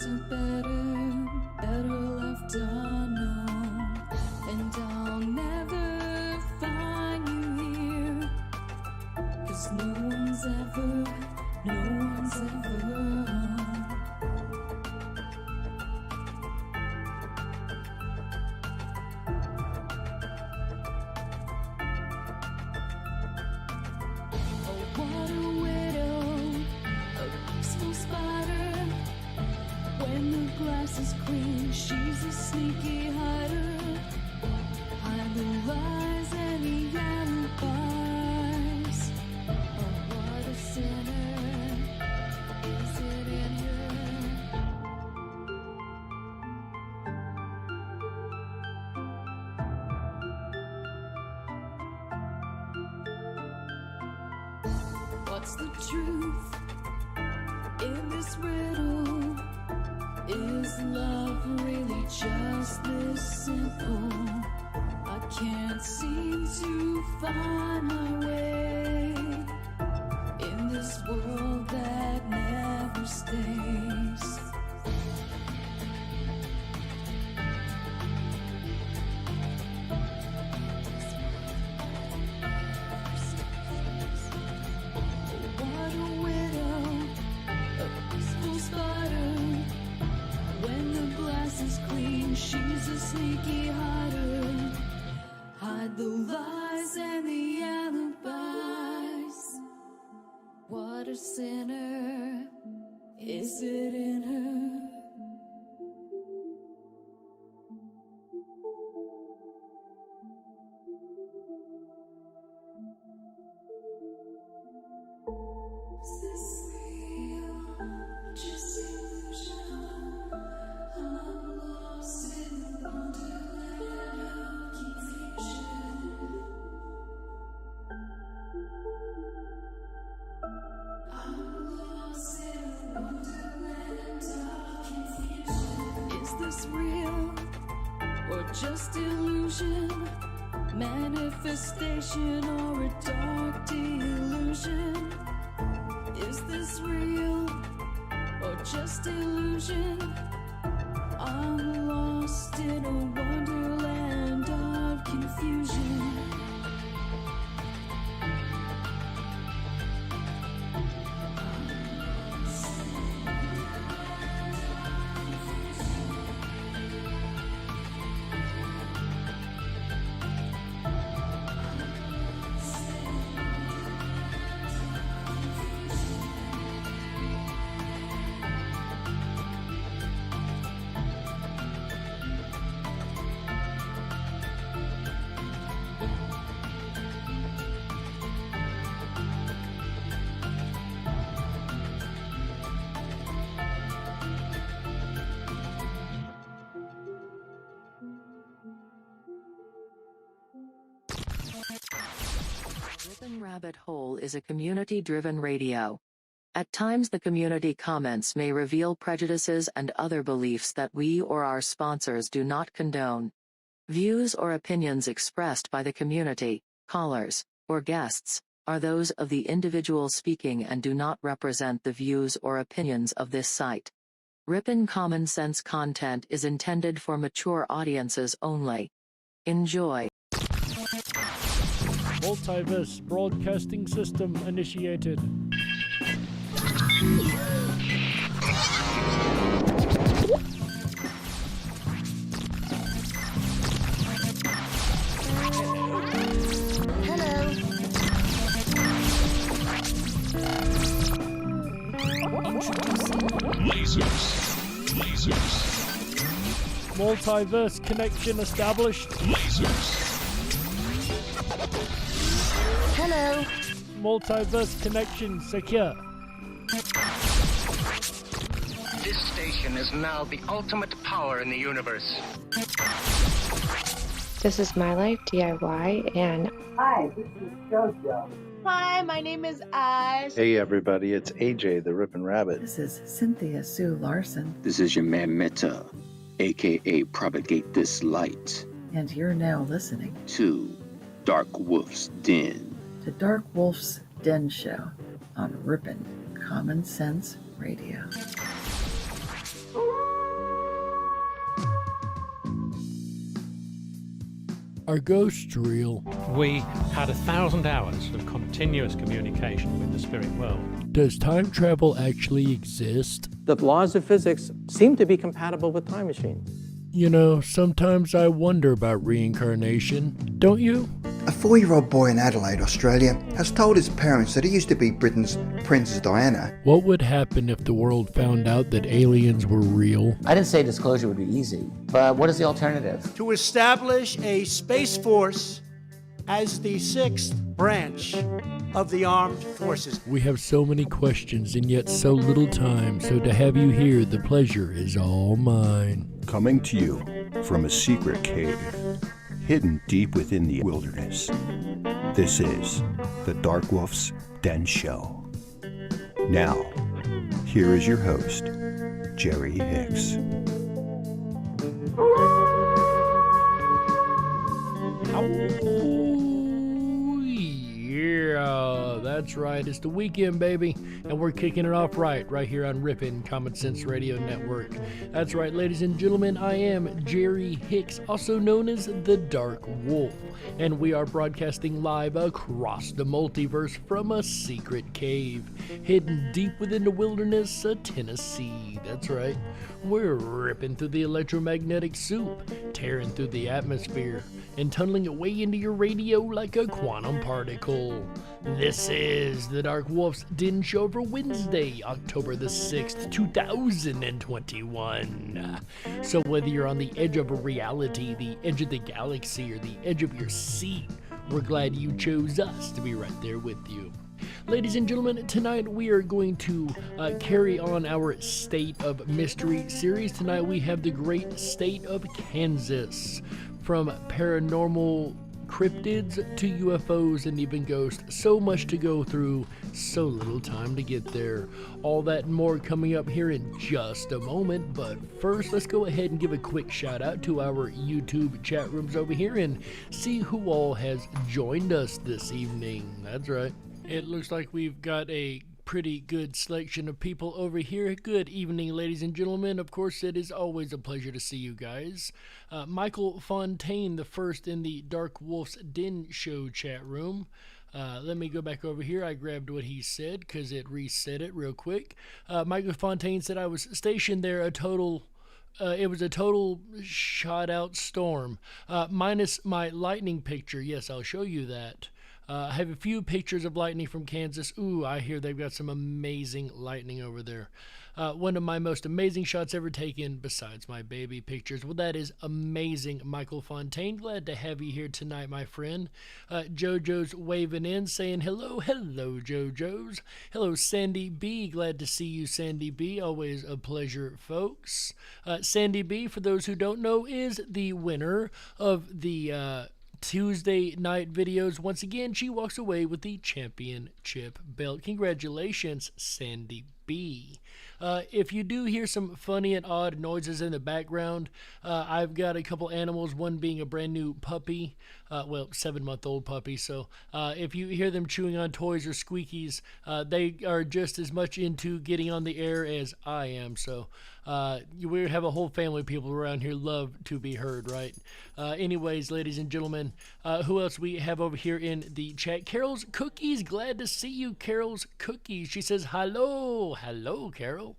wasn't better left unknown. And I'll never find you here, 'cause no one's ever home. Is clean, she's a sneaky hider. Hide the lies and the alibis. Oh, what a sinner. Is it in her? What's the truth in this riddle? Is love really just this simple? I can't seem to find my way in this world that never stays. What a widow, a peaceful spider. When the glass is clean, she's a sneaky hider. Hide the lies and the alibis. What a sinner. Is it in her? Is this real? Just illusion? I'm lost in the wonderland of confusion. I'm lost in the wonderland of confusion. Is this real or just illusion? Manifestation or a dark delusion? Is this real or just illusion? I'm lost in a wonderland of confusion. Ripon Rabbit Hole is a community-driven radio. At times the community comments may reveal prejudices and other beliefs that we or our sponsors do not condone. Views or opinions expressed by the community, callers, or guests, are those of the individual speaking and do not represent the views or opinions of this site. Ripon Common Sense content is intended for mature audiences only. Enjoy. Multiverse broadcasting system initiated. Lasers. Multiverse connection established. Lasers. Hello. Multiverse connection secure. This station is now the ultimate power in the universe. This is My Life DIY, and hi, this is JoJo. Hi, my name is Oz. Hey everybody, it's AJ the Ripon Rabbit. This is Cynthia Sue Larson. This is your man Meta, aka Propagate This Light. And you're now listening to Dark Wolf's Den. The Dark Wolf's Den Show on Ripon Common Sense Radio. Are ghosts real? We had 1,000 hours of continuous communication with the spirit world. Does time travel actually exist? The laws of physics seem to be compatible with time machines. You know, sometimes I wonder about reincarnation. Don't you? A 4-year-old boy in Adelaide, Australia, has told his parents that he used to be Britain's Princess Diana. What would happen if the world found out that aliens were real? I didn't say disclosure would be easy, but what is the alternative? To establish a space force as the 6th branch of the armed forces. We have so many questions and yet so little time, so to have you here, the pleasure is all mine. Coming to you from a secret cave, hidden deep within the wilderness. This is the Dark Wolf's Den Show. Now, here is your host, Jerry Hicks. Yeah, that's right. It's the weekend, baby, and we're kicking it off right here on Ripon, Common Sense Radio Network. That's right, ladies and gentlemen, I am Jerry Hicks, also known as the Dark Wolf, and we are broadcasting live across the multiverse from a secret cave, hidden deep within the wilderness of Tennessee. That's right, we're ripping through the electromagnetic soup, tearing through the atmosphere, and tunneling it way into your radio like a quantum particle. This is the Dark Wolf's Den Show for Wednesday, October the 6th, 2021. So whether you're on the edge of a reality, the edge of the galaxy, or the edge of your seat, we're glad you chose us to be right there with you. Ladies and gentlemen, tonight we are going to carry on our State of Mystery series. Tonight we have the great state of Kansas. From paranormal cryptids to UFOs and even ghosts. So much to go through, so little time to get there. All that and more coming up here in just a moment. But first, let's go ahead and give a quick shout out to our YouTube chat rooms over here and see who all has joined us this evening. That's right. It looks like we've got a pretty good selection of people over here. Good evening, ladies and gentlemen. Of course, it is always a pleasure to see you guys. Michael Fontaine, the first in the Dark Wolf's Den Show chat room. Let me go back over here. I grabbed what he said because it reset it real quick. Michael Fontaine said I was stationed there it was a total shot out storm. Minus my lightning picture. Yes, I'll show you that. I have a few pictures of lightning from Kansas. Ooh, I hear they've got some amazing lightning over there. One of my most amazing shots ever taken besides my baby pictures. Well, that is amazing, Michael Fontaine. Glad to have you here tonight, my friend. JoJo's waving in, saying hello, JoJo's. Hello, Sandy B. Glad to see you, Sandy B. Always a pleasure, folks. Sandy B., for those who don't know, is the winner of the Tuesday night videos. Once again, she walks away with the championship belt. Congratulations, Sandy B. If you do hear some funny and odd noises in the background, I've got a couple animals, one being a brand new puppy, 7-month-old puppy. So if you hear them chewing on toys or squeakies, they are just as much into getting on the air as I am. So we have a whole family of people around here love to be heard, right? Anyways, ladies and gentlemen, who else we have over here in the chat? Carol's Cookies. Glad to see you, Carol's Cookies. She says, hello, Carol.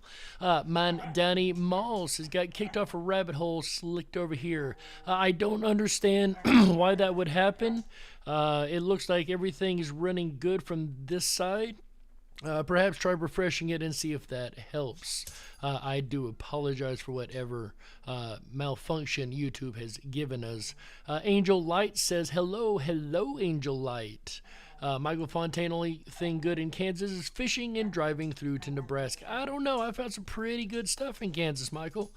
Man, Danny Moss has got kicked off a rabbit hole, slicked over here. I don't understand why that would happen. It looks like everything is running good from this side. Perhaps try refreshing it and see if that helps. I do apologize for whatever malfunction YouTube has given us. Angel Light says, hello, Angel Light. Michael Fontaine, only thing good in Kansas is fishing and driving through to Nebraska. I don't know. I found some pretty good stuff in Kansas, Michael.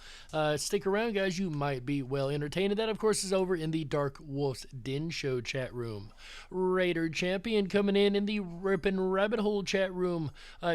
Stick around, guys. You might be well entertained. And that, of course, is over in the Dark Wolf's Den Show chat room. Raider Champion coming in the Ripon Rabbit Hole chat room,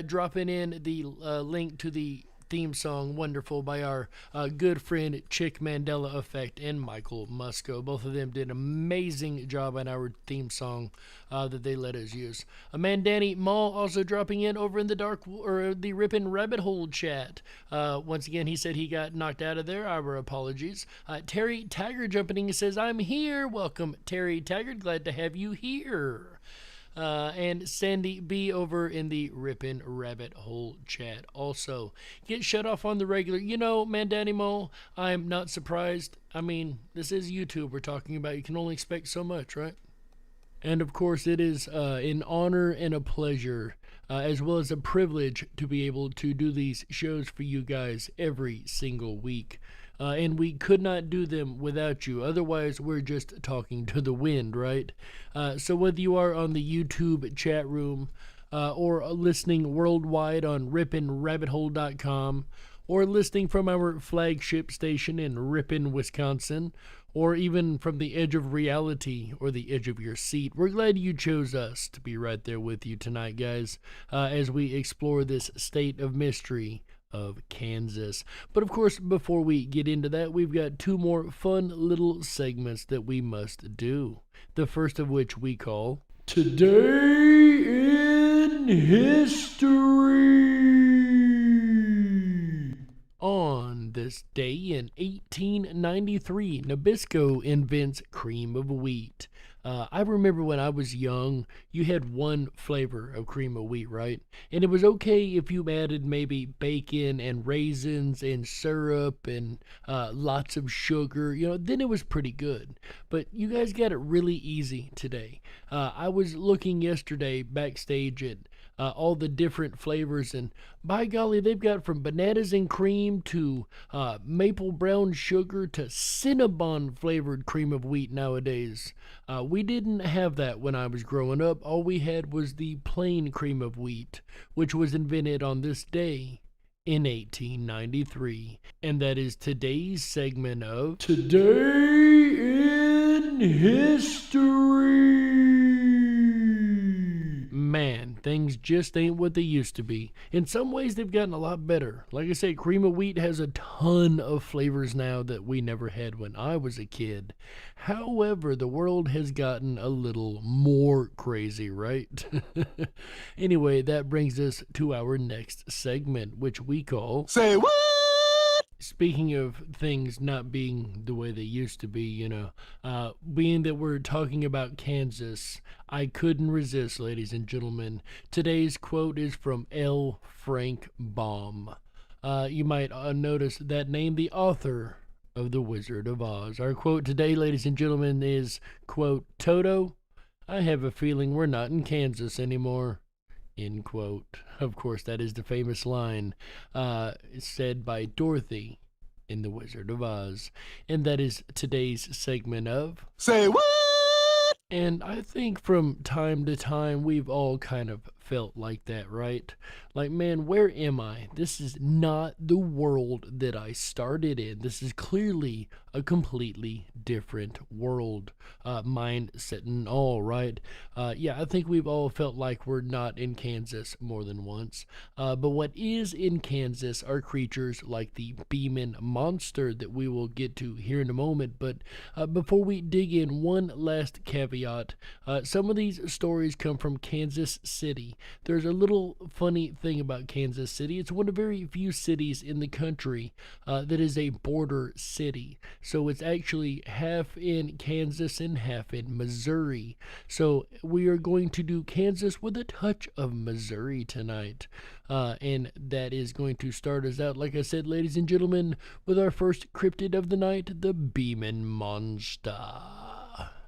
dropping in the link to the theme song, Wonderful, by our good friend Chick Mandela Effect and Michael Musco. Both of them did an amazing job on our theme song that they let us use. Mandani Mall also dropping in over in the Ripon Rabbit Hole chat. Once again, he said he got knocked out of there. Our apologies. Terry Taggart jumping in says, I'm here. Welcome, Terry Taggart. Glad to have you here. And Sandy B over in the Ripon Rabbit Hole chat also. Get shut off on the regular. You know, Mandani Mole, I'm not surprised. I mean, this is YouTube we're talking about. You can only expect so much, right? And of course, it is an honor and a pleasure, as well as a privilege, to be able to do these shows for you guys every single week. And we could not do them without you. Otherwise, we're just talking to the wind, right? So whether you are on the YouTube chat room or listening worldwide on riponrabbithole.com, or listening from our flagship station in Ripon, Wisconsin, or even from the edge of reality or the edge of your seat, we're glad you chose us to be right there with you tonight, guys, as we explore this state of mystery of Kansas. But of course, before we get into that, we've got two more fun little segments that we must do. The first of which we call Today in History. On this day in 1893, Nabisco invents cream of wheat. I remember when I was young, you had one flavor of cream of wheat, right? And it was okay if you added maybe bacon and raisins and syrup and lots of sugar, then it was pretty good. But you guys got it really easy today. I was looking yesterday backstage at all the different flavors, and by golly, they've got from bananas and cream to maple brown sugar to Cinnabon flavored cream of wheat nowadays. We didn't have that when I was growing up. All we had was the plain cream of wheat, which was invented on this day in 1893. And that is today's segment of Today in History. Man, things just ain't what they used to be. In some ways, they've gotten a lot better. Like I say, cream of wheat has a ton of flavors now that we never had when I was a kid. However, the world has gotten a little more crazy, right? Anyway, that brings us to our next segment, which we call Say What? Speaking of things not being the way they used to be, being that we're talking about Kansas, I couldn't resist, ladies and gentlemen. Today's quote is from L. Frank Baum. You might notice that name, the author of The Wizard of Oz. Our quote today, ladies and gentlemen, is, quote, Toto, I have a feeling we're not in Kansas anymore. End quote. Of course, that is the famous line said by Dorothy in The Wizard of Oz. And that is today's segment of Say What? And I think from time to time we've all kind of felt like that, right? Like, man, where am I? This is not the world that I started in. This is clearly a completely different world, mindset and all, right? Yeah, I think we've all felt like we're not in Kansas more than once. But what is in Kansas are creatures like the Beeman monster that we will get to here in a moment. But before we dig in, one last caveat. Some of these stories come from Kansas City. There's a little funny thing about Kansas City. It's one of very few cities in the country that is a border city. So it's actually half in Kansas and half in Missouri. So we are going to do Kansas with a touch of Missouri tonight. And that is going to start us out, like I said, ladies and gentlemen, with our first cryptid of the night, the Beeman Monster.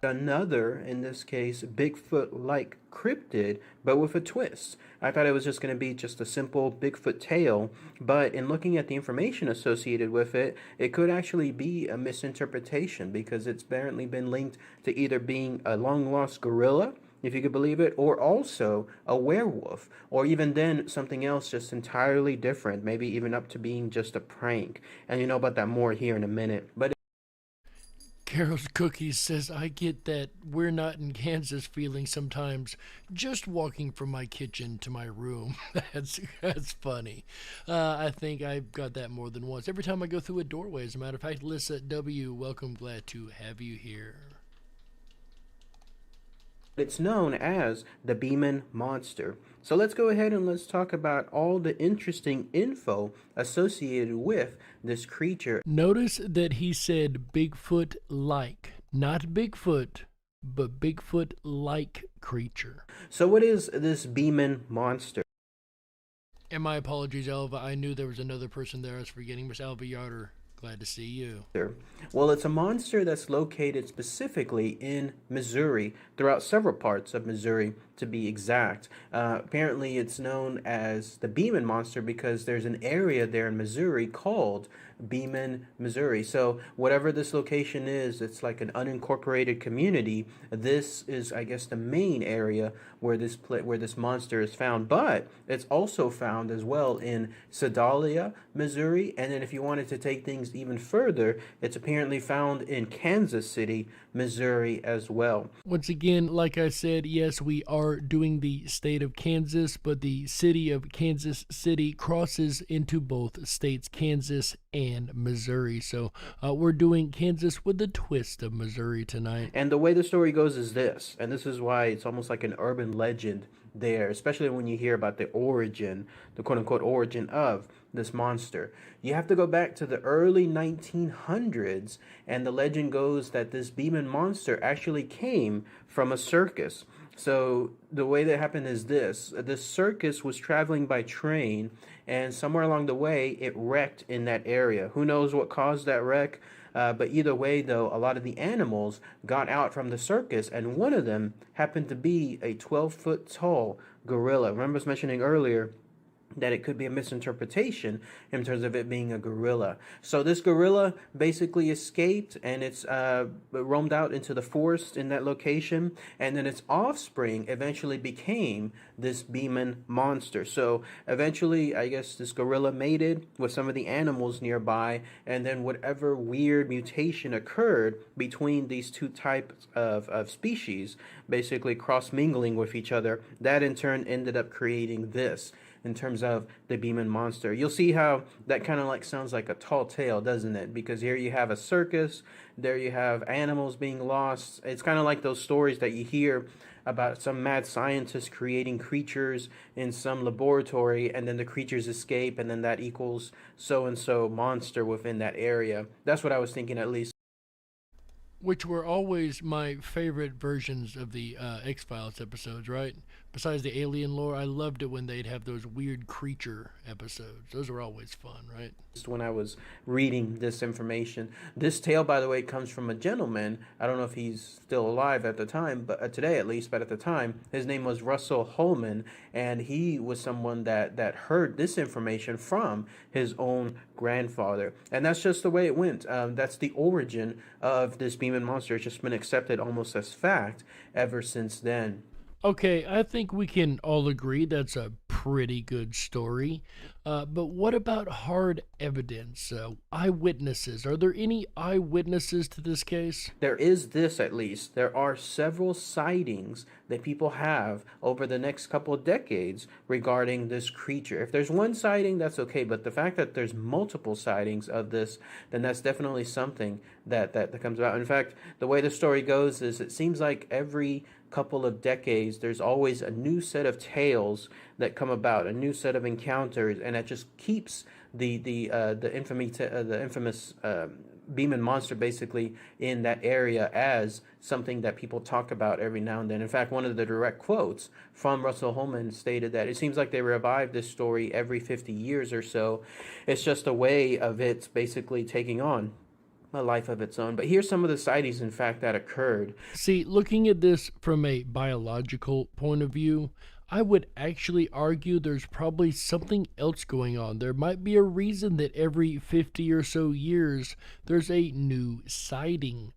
Another, in this case, Bigfoot-like cryptid, but with a twist. I thought it was just going to be just a simple Bigfoot tale, but in looking at the information associated with it, it could actually be a misinterpretation because it's apparently been linked to either being a long-lost gorilla, if you could believe it, or also a werewolf, or even then something else just entirely different, maybe even up to being just a prank. And you know about that more here in a minute. But Carol's Cookies says, I get that we're not in Kansas feeling sometimes just walking from my kitchen to my room. That's funny. I think I've got that more than once. Every time I go through a doorway, as a matter of fact. Lissa W., welcome, glad to have you here. It's known as the Beeman Monster. So let's go ahead and let's talk about all the interesting info associated with this creature. Notice that he said Bigfoot-like, not Bigfoot, but Bigfoot-like creature. So what is this Beeman Monster? And my apologies, Alva. I knew there was another person there I was forgetting. Miss Alva Yarder, glad to see you. Well, it's a monster that's located specifically in Missouri, throughout several parts of Missouri to be exact. Apparently it's known as the Beeman Monster because there's an area there in Missouri called Beeman, Missouri. So whatever this location is, it's like an unincorporated community. This is, I guess, the main area where this monster is found. But it's also found as well in Sedalia, Missouri. And then if you wanted to take things even further, it's apparently found in Kansas City, Missouri as well. Once again, like I said, yes, we are doing the state of Kansas, but the city of Kansas City crosses into both states, Kansas and Missouri. So we're doing Kansas with a twist of Missouri tonight. And the way the story goes is this, and this is why it's almost like an urban legend there, especially when you hear about the origin, the quote-unquote origin of this monster. You have to go back to the early 1900s, and the legend goes that this Beeman monster actually came from a circus. So the way that happened is this circus was traveling by train, and somewhere along the way it wrecked in that area. Who knows what caused that wreck? But either way, though, a lot of the animals got out from the circus, and one of them happened to be a 12-foot tall gorilla. Remember I was mentioning earlier that it could be a misinterpretation in terms of it being a gorilla. So this gorilla basically escaped, and it's roamed out into the forest in that location, and then its offspring eventually became this Beeman monster. So eventually, I guess this gorilla mated with some of the animals nearby, and then whatever weird mutation occurred between these two types of species, basically cross-mingling with each other, that in turn ended up creating this in terms of the Beeman monster. You'll see how that kind of like sounds like a tall tale, doesn't it? Because here you have a circus, there you have animals being lost. It's kind of like those stories that you hear about some mad scientist creating creatures in some laboratory, and then the creatures escape, and then that equals so-and-so monster within that area. That's what I was thinking, at least. Which were always my favorite versions of the X-Files episodes, right? Besides the alien lore, I loved it when they'd have those weird creature episodes. Those were always fun, right? When I was reading this information, this tale, by the way, comes from a gentleman. I don't know if he's still alive at the time, but today at least, but at the time, his name was Russell Holman, and he was someone that heard this information from his own grandfather. And that's just the way it went. That's the origin of this Beeman monster. It's just been accepted almost as fact ever since then. Okay, I think we can all agree that's a pretty good story. But what about hard evidence? Eyewitnesses. Are there any eyewitnesses to this case? There is this, at least. There are several sightings that people have over the next couple of decades regarding this creature. If there's one sighting, that's okay. But the fact that there's multiple sightings of this, then that's definitely something that comes about. In fact, the way the story goes is it seems like every couple of decades there's always a new set of tales that come about, a new set of encounters, and that just keeps the infamous Beeman monster basically in that area as something that people talk about every now and then. In fact, one of the direct quotes from Russell Holman stated that it seems like they revive this story every 50 years or so. It's just a way of it basically taking on a life of its own. But here's some of the sightings, in fact, that occurred. See, looking at this from a biological point of view, I would actually argue there's probably something else going on. There might be a reason that every 50 or so years there's a new sighting.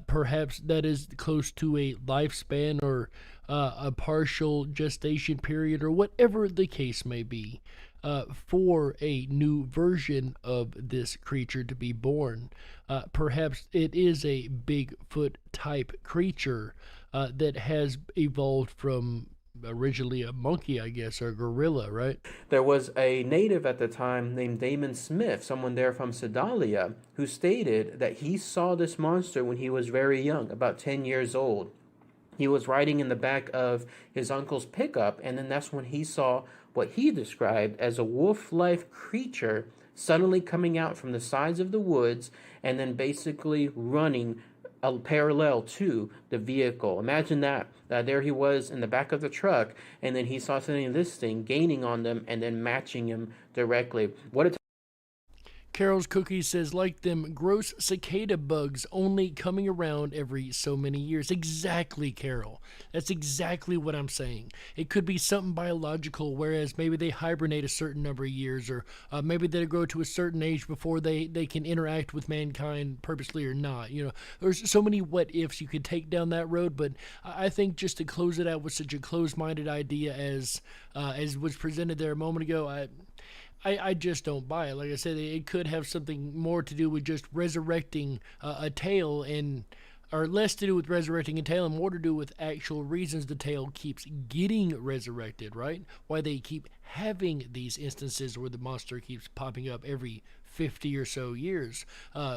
Perhaps that is close to a lifespan or a partial gestation period or whatever the case may be. for a new version of this creature to be born. Perhaps it is a Bigfoot type creature that has evolved from originally a monkey, I guess, or a gorilla, right? There was a native at the time named Damon Smith, someone there from Sedalia, who stated that he saw this monster when he was very young, about 10 years old. He was riding in the back of his uncle's pickup, and then that's when he saw what he described as a wolf-like creature suddenly coming out from the sides of the woods and then basically running parallel to the vehicle. Imagine that. There he was in the back of the truck, and then he saw suddenly this thing gaining on them and then matching him directly. What a Carol's Cookie says, like them gross cicada bugs only coming around every so many years. Exactly, Carol. That's exactly what I'm saying. It could be something biological, whereas maybe they hibernate a certain number of years, or maybe they grow to a certain age before they can interact with mankind purposely or not. You know, there's so many what ifs you could take down that road, but I think just to close it out with such a closed-minded idea as was presented there a moment ago, I just don't buy it. Like I said, it could have something more to do with just resurrecting a tail, or less to do with resurrecting a tail and more to do with actual reasons the tail keeps getting resurrected, right? Why they keep having these instances where the monster keeps popping up every 50 or so years.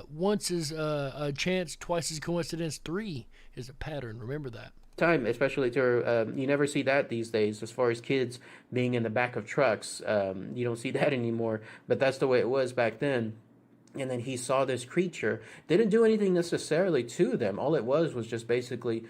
Once is a chance, twice is coincidence, 3 is a pattern. Remember that. Time, especially to you never see that these days as far as kids being in the back of trucks. You don't see that anymore, but that's the way it was back then. And then he saw this creature, didn't do anything necessarily to them. All it was just basically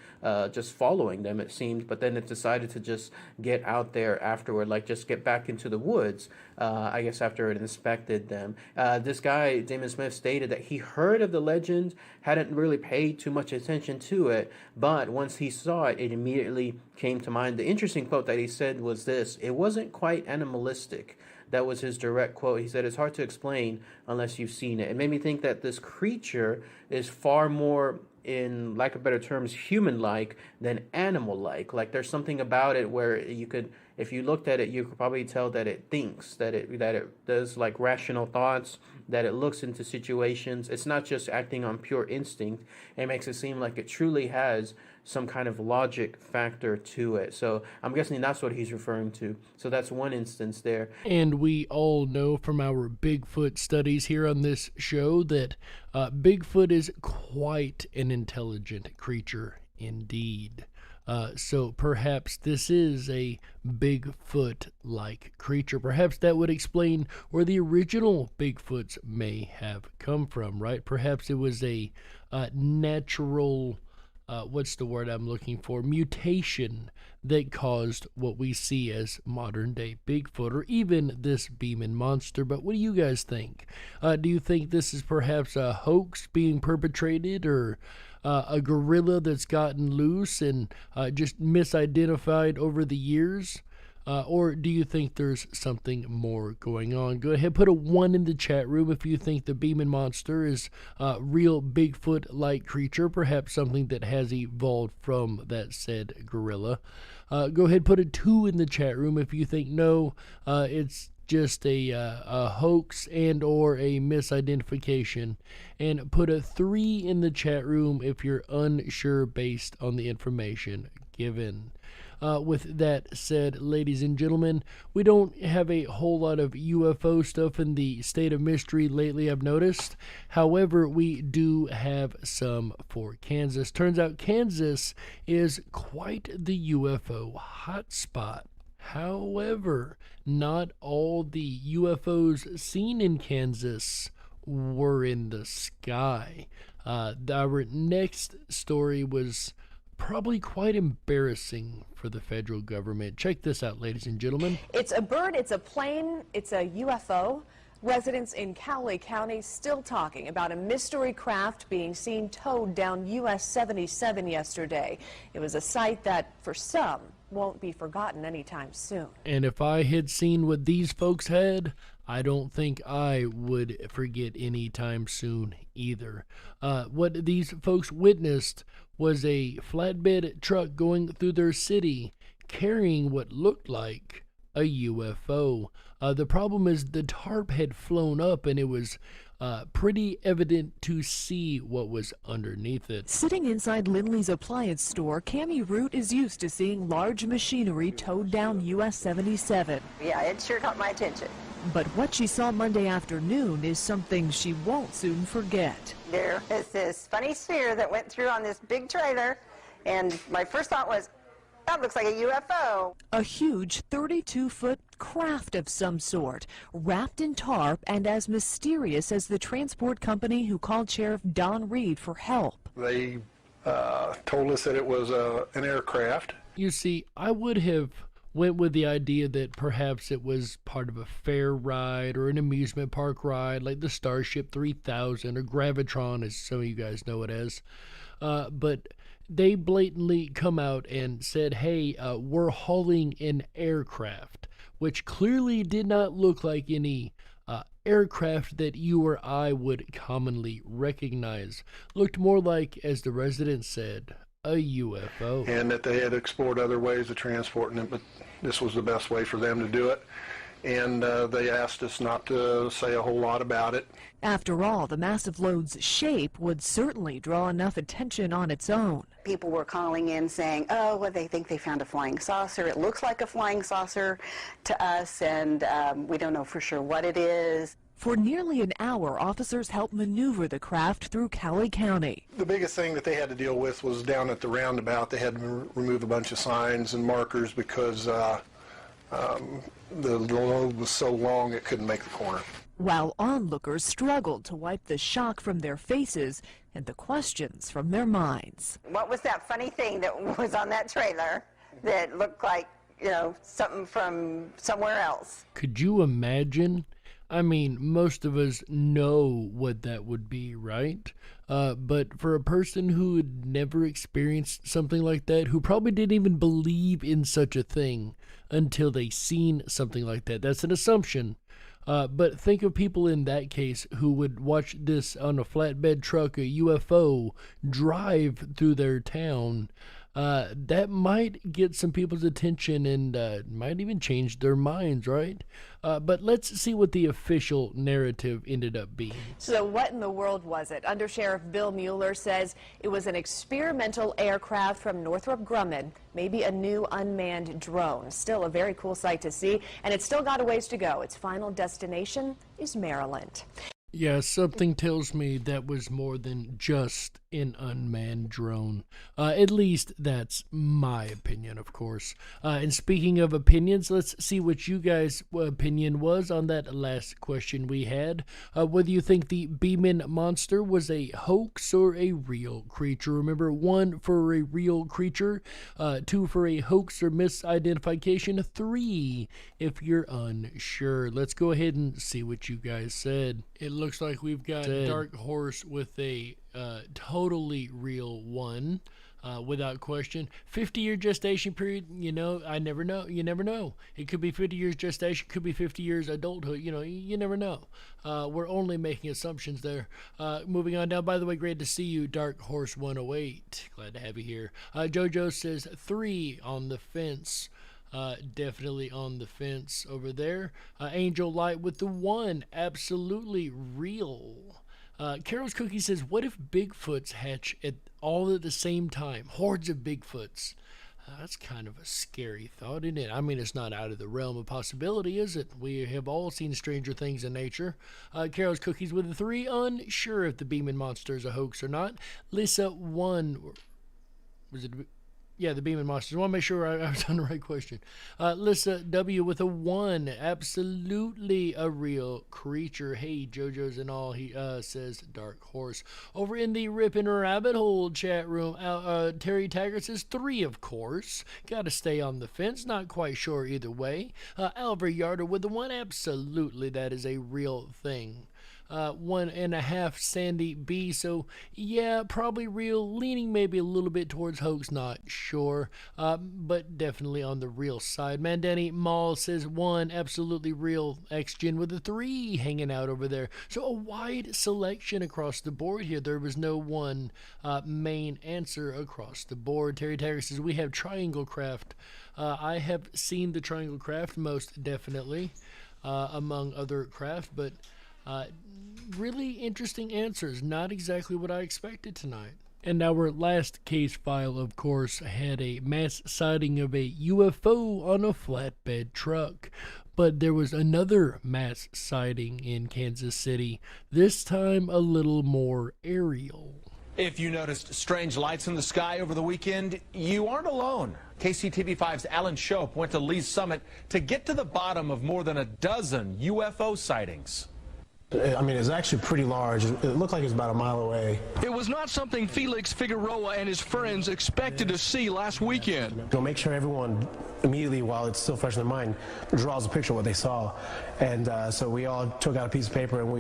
just following them, it seemed. But then it decided to just get out there afterward, like just get back into the woods, I guess, after it inspected them. This guy, Damon Smith, stated that he heard of the legend, hadn't really paid too much attention to it, but once he saw it, it immediately came to mind. The interesting quote that he said was this: "It wasn't quite animalistic." That was his direct quote. He said, "It's hard to explain unless you've seen it." It made me think that this creature is far more, in lack of better terms, human-like than animal-like. Like there's something about it where you could, if you looked at it, you could probably tell that it thinks, that it does like rational thoughts, that it looks into situations. It's not just acting on pure instinct. It makes it seem like it truly has some kind of logic factor to it. So I'm guessing that's what he's referring to. So that's one instance there. And we all know from our Bigfoot studies here on this show that Bigfoot is quite an intelligent creature indeed. So perhaps this is a Bigfoot-like creature. Perhaps that would explain where the original Bigfoots may have come from, right? Perhaps it was a natural, what's the word I'm looking for, mutation that caused what we see as modern-day Bigfoot, or even this Beeman monster. But what do you guys think? Do you think this is perhaps a hoax being perpetrated, or a gorilla that's gotten loose and just misidentified over the years? Or do you think there's something more going on? Go ahead, put a 1 in the chat room if you think the Beeman monster is a real Bigfoot-like creature, perhaps something that has evolved from that said gorilla. Go ahead, put a 2 in the chat room if you think no, it's just a hoax and or a misidentification, and put a 3 in the chat room if you're unsure based on the information given. With that said, ladies and gentlemen, we don't have a whole lot of UFO stuff in the state of mystery lately, I've noticed. However, we do have some for Kansas. Turns out Kansas is quite the UFO hotspot. However, not all the UFOs seen in Kansas were in the sky. Our next story was probably quite embarrassing for the federal government. Check this out, ladies and gentlemen. It's a bird, it's a plane, it's a UFO. Residents in Cowley County still talking about a mystery craft being seen towed down US 77 yesterday. It was a sight that, for some, won't be forgotten anytime soon. And if I had seen what these folks had, I don't think I would forget anytime soon either. What these folks witnessed was a flatbed truck going through their city carrying what looked like a UFO. The problem is the tarp had flown up and it was pretty evident to see what was underneath it. Sitting inside Lindley's appliance store, Cammie Root is used to seeing large machinery towed down US 77. Yeah, it sure caught my attention. But what she saw Monday afternoon is something she won't soon forget. There is this funny sphere that went through on this big trailer, and my first thought was, that looks like a UFO. A huge 32-foot craft of some sort, wrapped in tarp and as mysterious as the transport company who called Sheriff Don Reed for help. They told us that it was an aircraft. You see, I would have went with the idea that perhaps it was part of a fair ride or an amusement park ride like the Starship 3000 or Gravitron, as some of you guys know it as. But they blatantly come out and said, hey, we're hauling an aircraft, which clearly did not look like any aircraft that you or I would commonly recognize. Looked more like, as the resident said, a UFO. And that they had explored other ways of transporting it, but this was the best way for them to do it. And they asked us not to say a whole lot about it. After all, the massive load's shape would certainly draw enough attention on its own. People were calling in saying, oh, well, they think they found a flying saucer. It looks like a flying saucer to us, and we don't know for sure what it is. For nearly an hour, officers helped maneuver the craft through Cowley County. The biggest thing that they had to deal with was down at the roundabout. They had to remove a bunch of signs and markers because the load was so long it couldn't make the corner. While onlookers struggled to wipe the shock from their faces and the questions from their minds. What was that funny thing that was on that trailer that looked like, you know, something from somewhere else? Could you imagine? I mean, most of us know what that would be, right? But for a person who had never experienced something like that, who probably didn't even believe in such a thing until they seen something like that, that's an assumption. But think of people in that case who would watch this on a flatbed truck, a UFO, drive through their town. That might get some people's attention and might even change their minds, right? But let's see what the official narrative ended up being. So what in the world was it? Under Sheriff Bill Mueller says it was an experimental aircraft from Northrop Grumman, maybe a new unmanned drone. Still a very cool sight to see, and it's still got a ways to go. Its final destination is Maryland. Yeah, something tells me that was more than just an unmanned drone. At least that's my opinion, of course. And speaking of opinions, let's see what you guys' opinion was on that last question we had. Whether you think the Beeman monster was a hoax or a real creature. Remember, 1 for a real creature, 2 for a hoax or misidentification, 3 if you're unsure. Let's go ahead and see what you guys said. It looks like we've got Dark Horse with a totally real one, without question. 50-year gestation period, you know, I never know. You never know. It could be 50 years gestation, could be 50 years adulthood. You know, you never know. We're only making assumptions there. Moving on down, by the way, great to see you, Dark Horse 108. Glad to have you here. JoJo says 3 on the fence. Definitely on the fence over there. Angel Light with the 1, absolutely real. Carol's Cookie says, what if Bigfoots hatch all at the same time? Hordes of Bigfoots. That's kind of a scary thought, isn't it? I mean, it's not out of the realm of possibility, is it? We have all seen stranger things in nature. Carol's Cookies with a 3, unsure if the Beeman monster is a hoax or not. Lisa 1, was it? Yeah, the Beeman monsters. I want to make sure I was on the right question. Lisa W with a 1. Absolutely a real creature. Hey, JoJo's and all. He says Dark Horse. Over in the Ripon Rabbit Hole chat room, Terry Taggart says 3, of course. Got to stay on the fence. Not quite sure either way. Alvar Yarder with the 1. Absolutely, that is a real thing. 1.5 Sandy B. So yeah, probably real, leaning maybe a little bit towards hoax, not sure, but definitely on the real side. Mandani Mall says 1, absolutely real, X-Gen with a 3 hanging out over there. So a wide selection across the board here. There was no one main answer across the board. Terry Tiger says we have Triangle Craft. I have seen the Triangle Craft most definitely, among other craft, but really interesting answers. Not exactly what I expected tonight. And our last case file, of course, had a mass sighting of a UFO on a flatbed truck. But there was another mass sighting in Kansas City, this time a little more aerial. If you noticed strange lights in the sky over the weekend, you aren't alone. KCTV5's Alan Shope went to Lee's Summit to get to the bottom of more than a dozen UFO sightings. I mean, it's actually pretty large. It looked like it was about a mile away. It was not something Felix Figueroa and his friends expected to see last weekend. We'll make sure everyone immediately, while it's still fresh in their mind, draws a picture of what they saw. And so we all took out a piece of paper and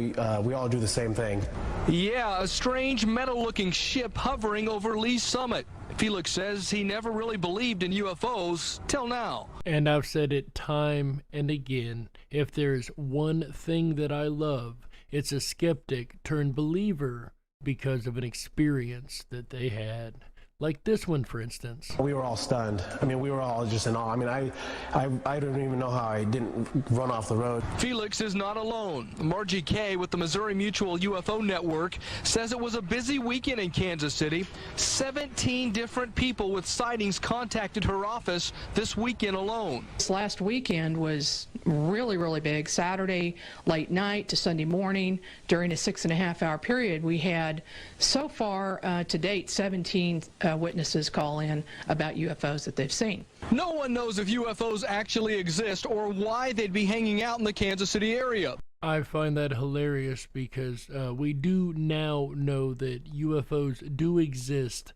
we all do the same thing. Yeah, a strange metal-looking ship hovering over Lee's Summit. Felix says he never really believed in UFOs till now. And I've said it time and again, if there's one thing that I love, it's a skeptic turned believer because of an experience that they had. Like this one, for instance. We were all stunned. I mean, we were all just in awe. I mean, I don't even know how I didn't run off the road. Felix is not alone. Margie Kay with the Missouri Mutual UFO Network says it was a busy weekend in Kansas City. 17 different people with sightings contacted her office this weekend alone. This last weekend was really, really big. Saturday late night to Sunday morning during a 6.5-hour period. We had so far to date 17 witnesses call in about UFOs that they've seen. No one knows if UFOs actually exist or why they'd be hanging out in the Kansas City area. I find that hilarious because we do now know that UFOs do exist,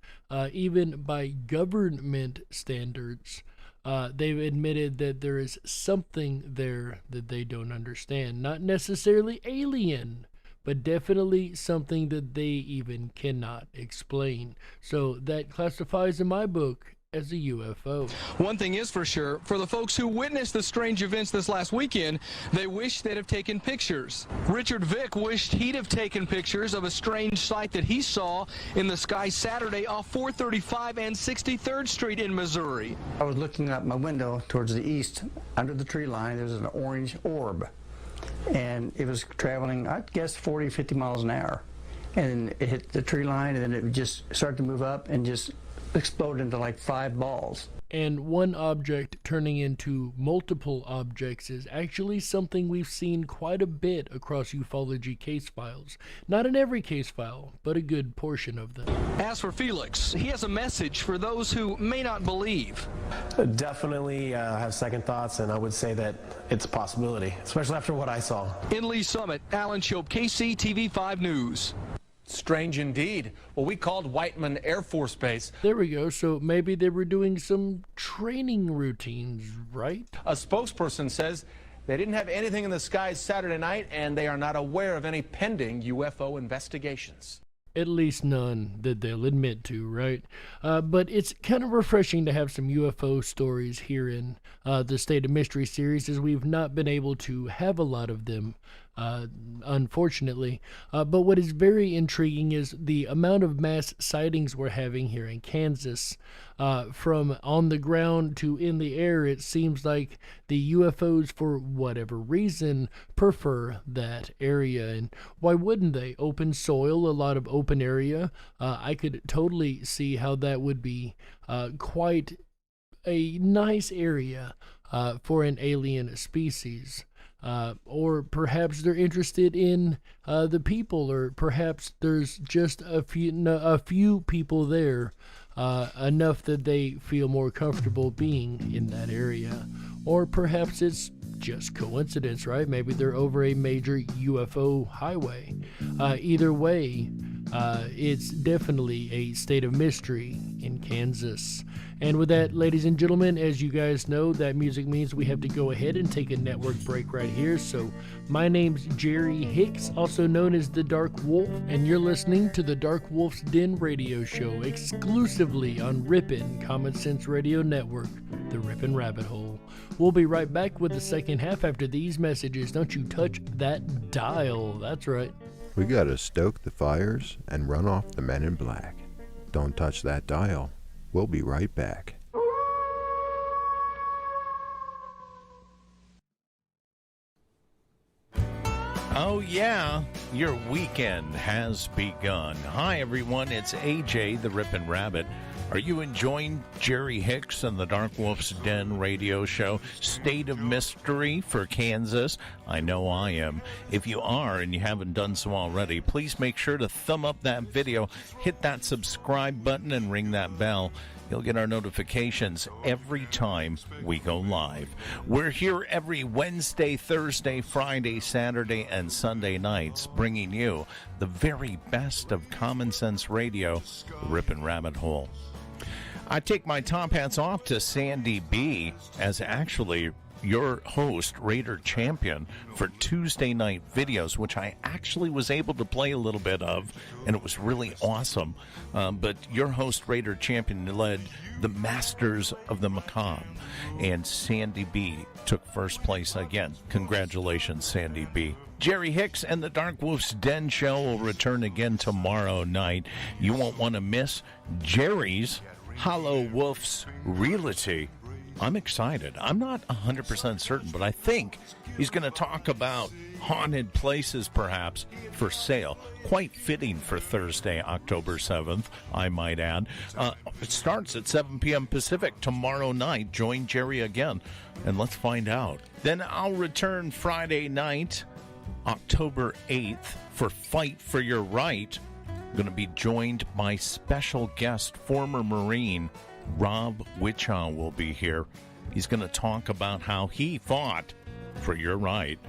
even by government standards. They've admitted that there is something there that they don't understand. Not necessarily alien, but definitely something that they even cannot explain. So that classifies in my book as a UFO. One thing is for sure, for the folks who witnessed the strange events this last weekend, they wish they'd have taken pictures. Richard Vick wished he'd have taken pictures of a strange sight that he saw in the sky Saturday off 435 and 63rd Street in Missouri. I was looking out my window towards the east. Under the tree line, there was an orange orb. And it was traveling, I'd guess, 40, 50 miles an hour. And it hit the tree line, and then it would just start to move up and just explode into like 5 balls. And one object turning into multiple objects is actually something we've seen quite a bit across ufology case files. Not in every case file, but a good portion of them. As for Felix, he has a message for those who may not believe. Definitely have second thoughts, and I would say that it's a possibility, especially after what I saw. In Lee Summit, Alan Shope, KCTV5 News. Strange indeed. Well, we called Whiteman Air Force Base. There we go. So maybe they were doing some training routines, right? A spokesperson says they didn't have anything in the skies Saturday night, and they are not aware of any pending UFO investigations. At least none that they'll admit to, right? But it's kind of refreshing to have some UFO stories here in the State of Mystery series, as we've not been able to have a lot of them, unfortunately. But what is very intriguing is the amount of mass sightings we're having here in Kansas. From on the ground to in the air, it seems like the UFOs, for whatever reason, prefer that area. And why wouldn't they? Open soil, a lot of open area. I could totally see how that would be quite a nice area for an alien species. Or perhaps they're interested in the people, or perhaps there's just a few people there, enough that they feel more comfortable being in that area. Or perhaps it's just coincidence, right? Maybe they're over a major UFO highway. Either way, It's definitely a state of mystery in Kansas. And with that, ladies and gentlemen, as you guys know, that music means we have to go ahead and take a network break right here. So my name's Jerry Hicks, also known as the Dark Wolf, and you're listening to the Dark Wolf's Den radio show exclusively on Ripon Common Sense Radio Network, the Ripon Rabbit Hole. We'll be right back with the second half after these messages. Don't you touch that dial. That's right. We gotta stoke the fires and run off the men in black. Don't touch that dial. We'll be right back. Oh yeah, your weekend has begun. Hi everyone, it's AJ the Ripon Rabbit. Are you enjoying Jerry Hicks and the Dark Wolf's Den radio show, State of Mystery for Kansas? I know I am. If you are and you haven't done so already, please make sure to thumb up that video, hit that subscribe button, and ring that bell. You'll get our notifications every time we go live. We're here every Wednesday, Thursday, Friday, Saturday, and Sunday nights, bringing you the very best of common sense radio, Ripon Rabbit Hole. I take my top hats off to Sandy B as actually your host, Raider Champion, for Tuesday night videos, which I actually was able to play a little bit of, and it was really awesome. But your host, Raider Champion, led the Masters of the Macabre, and Sandy B took first place again. Congratulations, Sandy B. Jerry Hicks and the Dark Wolf's Den show will return again tomorrow night. You won't want to miss Jerry's Hollow Wolf's Realty. I'm excited. I'm not 100% certain, but I think he's going to talk about haunted places, perhaps, for sale. Quite fitting for Thursday, October 7th, I might add. It starts at 7 p.m. Pacific tomorrow night. Join Jerry again, and let's find out. Then I'll return Friday night, October 8th, for Fight for Your Right. I'm going to be joined by special guest, former Marine Rob Wichow will be here. He's going to talk about how he fought for your right.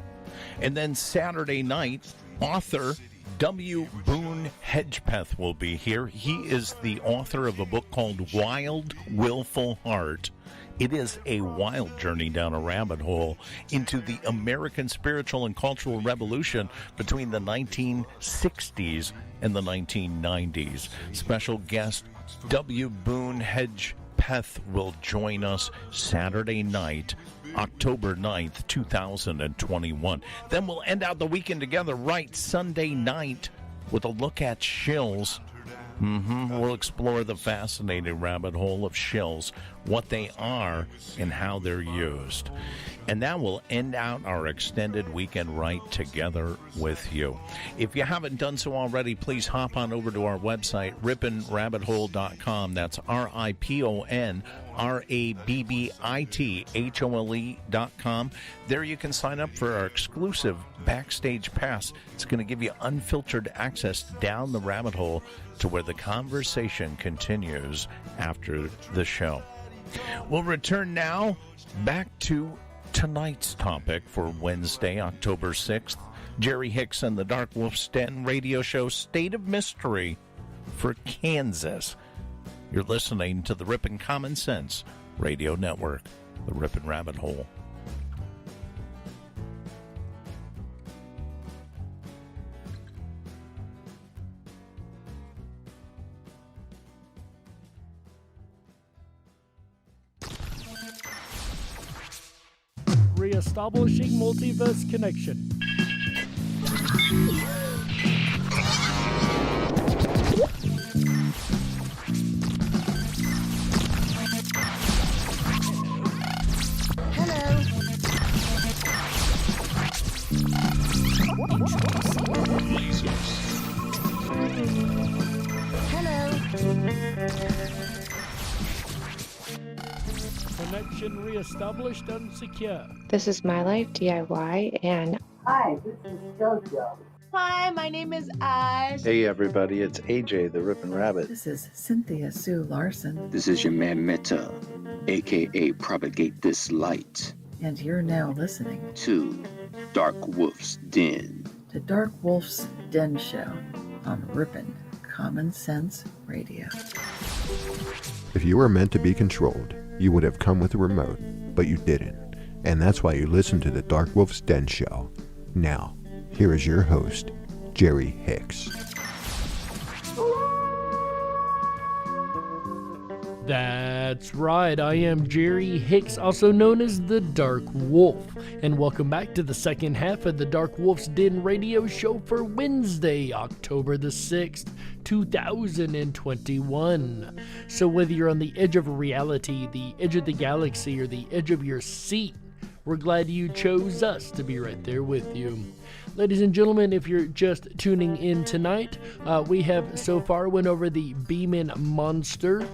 And then Saturday night, author W. Boone Hedgepeth will be here. He is the author of a book called Wild, Willful Heart. It is a wild journey down a rabbit hole into the American spiritual and cultural revolution between the 1960s and the 1990s. Special guest W. Boone Hedgepeth will join us Saturday night, October 9th, 2021. Then we'll end out the weekend together right Sunday night with a look at shills. We'll explore the fascinating rabbit hole of shills, what they are and how they're used. And that will end out our extended weekend right together with you. If you haven't done so already, please hop on over to our website, riponrabbithole.com. That's RIPONRABBITHOLE.com. There you can sign up for our exclusive Backstage Pass. It's going to give you unfiltered access down the rabbit hole to where the conversation continues after the show. We'll return now back to tonight's topic for Wednesday, October 6th. Jerry Hicks and the Dark Wolf's Den radio show, State of Mystery for Kansas. You're listening to the Ripon Common Sense Radio Network, the Ripon Rabbit Hole. Reestablishing multiverse connection. Connection reestablished and secure. This is My Life DIY, and Hi, this is JoJo. Hi, my name is Oz. Hey everybody, it's AJ the Ripon Rabbit. This is Cynthia Sue Larson. This is your man Meta, aka Propagate This Light. And you're now listening to Dark Wolf's Den. The Dark Wolf's Den show on Ripon Common Sense Radio. If you were meant to be controlled, you would have come with a remote, but you didn't. And that's why you listen to the Dark Wolf's Den Show. Now, here is your host, Jerry Hicks. That's right, I am Jerry Hicks, also known as the Dark Wolf, and welcome back to the second half of the Dark Wolf's Den radio show for Wednesday, October the 6th, 2021. So whether you're on the edge of reality, the edge of the galaxy, or the edge of your seat, we're glad you chose us to be right there with you. Ladies and gentlemen, if you're just tuning in tonight, we have so far went over the Beeman Monster.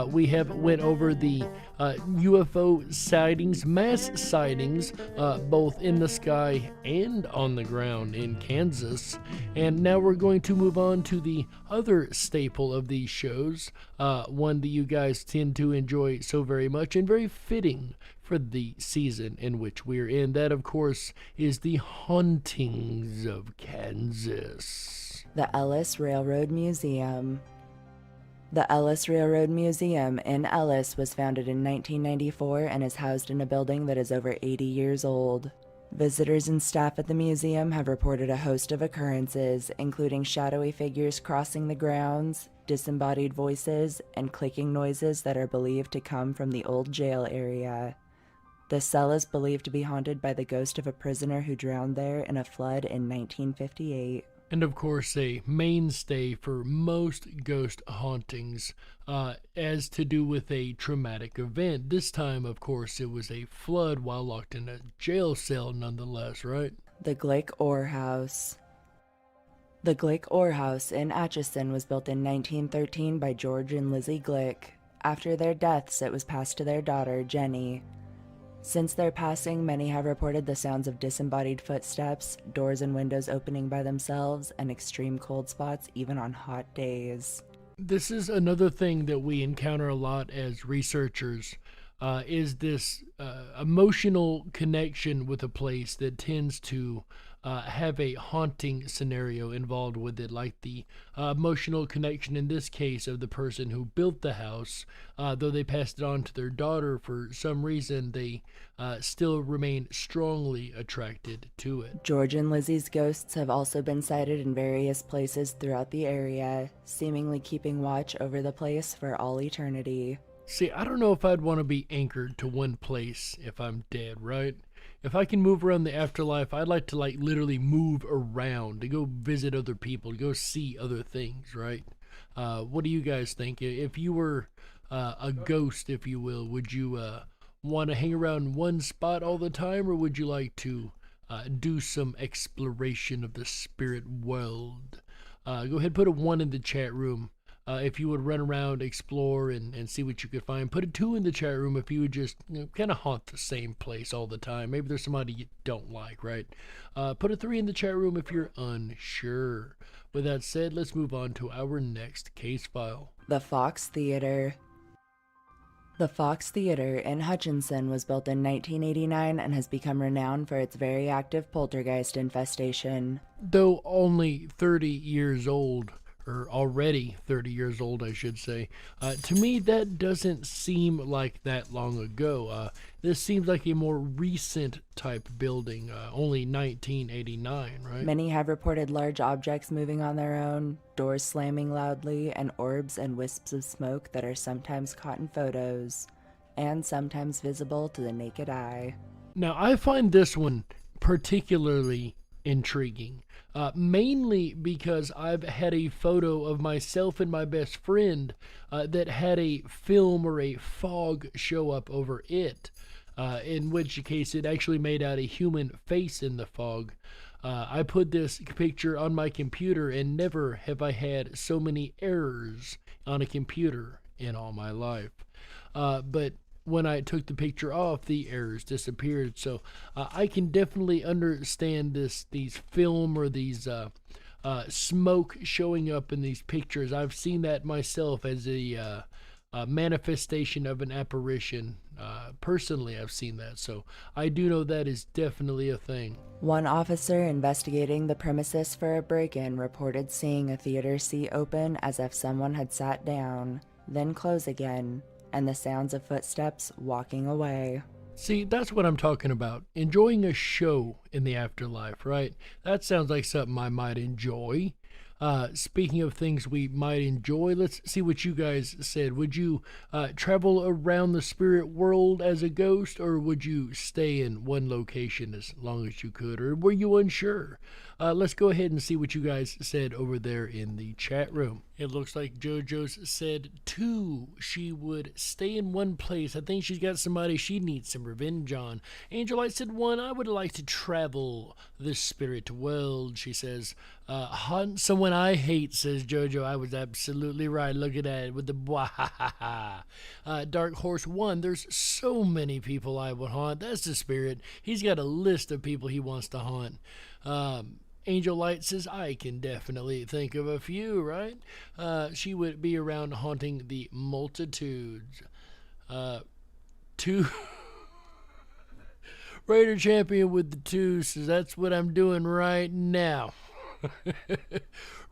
We have went over the UFO sightings, mass sightings, both in the sky and on the ground in Kansas. And now we're going to move on to the other staple of these shows, one that you guys tend to enjoy so very much and very fitting for the season in which we're in. That, of course, is the Hauntings of Kansas. The Ellis Railroad Museum. The Ellis Railroad Museum in Ellis was founded in 1994 and is housed in a building that is over 80 years old. Visitors and staff at the museum have reported a host of occurrences, including shadowy figures crossing the grounds, disembodied voices, and clicking noises that are believed to come from the old jail area. The cell is believed to be haunted by the ghost of a prisoner who drowned there in a flood in 1958. And of course, a mainstay for most ghost hauntings as to do with a traumatic event. This time, of course, it was a flood while locked in a jail cell nonetheless, right? The Glick Ore House. The Glick Ore House in Atchison was built in 1913 by George and Lizzie Glick. After their deaths, it was passed to their daughter, Jenny. Since their passing, many have reported the sounds of disembodied footsteps, doors and windows opening by themselves, and extreme cold spots even on hot days. This is another thing that we encounter a lot as researchers, is this emotional connection with a place that tends to have a haunting scenario involved with it, like the emotional connection in this case of the person who built the house. Though they passed it on to their daughter, for some reason they still remain strongly attracted to it. George and Lizzie's ghosts have also been sighted in various places throughout the area, seemingly keeping watch over the place for all eternity. See, I don't know if I'd want to be anchored to one place if I'm dead, right? If I can move around the afterlife, I'd like to literally move around, to go visit other people, to go see other things, right? What do you guys think? If you were a ghost, if you will, would you want to hang around one spot all the time, or would you like to do some exploration of the spirit world? Go ahead and put a 1 in the chat room. If you would run around, explore, and see what you could find. Put a 2 in the chat room if you would just kind of haunt the same place all the time. Maybe there's somebody you don't like, right? Put a 3 in the chat room if you're unsure. With that said, let's move on to our next case file. The Fox Theater. The Fox Theater in Hutchinson was built in 1989 and has become renowned for its very active poltergeist infestation. Though only 30 years old, or already 30 years old, I should say. To me, that doesn't seem like that long ago. This seems like a more recent type building, only 1989, right? Many have reported large objects moving on their own, doors slamming loudly, and orbs and wisps of smoke that are sometimes caught in photos, and sometimes visible to the naked eye. Now, I find this one particularly intriguing. Mainly because I've had a photo of myself and my best friend that had a film or a fog show up over it, in which case it actually made out a human face in the fog. I put this picture on my computer, and never have I had so many errors on a computer in all my life. But when I took the picture off, the errors disappeared. So I can definitely understand these film or these smoke showing up in these pictures. I've seen that myself as a manifestation of an apparition. Personally, I've seen that, so I do know that is definitely a thing. One officer investigating the premises for a break-in reported seeing a theater seat open as if someone had sat down, then close again, and the sounds of footsteps walking away. See, that's what I'm talking about. Enjoying a show in the afterlife, right? That sounds like something I might enjoy. Speaking of things we might enjoy, let's see what you guys said. Would you travel around the spirit world as a ghost, or would you stay in one location as long as you could, or were you unsure? Let's go ahead and see what you guys said over there in the chat room. It looks like JoJo's said 2. She would stay in one place. I think she's got somebody she needs some revenge on. Angelite said 1. I would like to travel the spirit world. She says, hunt someone I hate, says JoJo. I was absolutely right. Look at that with the bwahaha. Dark Horse 1. There's so many people I would haunt. That's the spirit. He's got a list of people he wants to haunt. Angel Light says, I can definitely think of a few, right? She would be around haunting the multitudes. 2. Raider Champion with the 2 says, that's what I'm doing right now.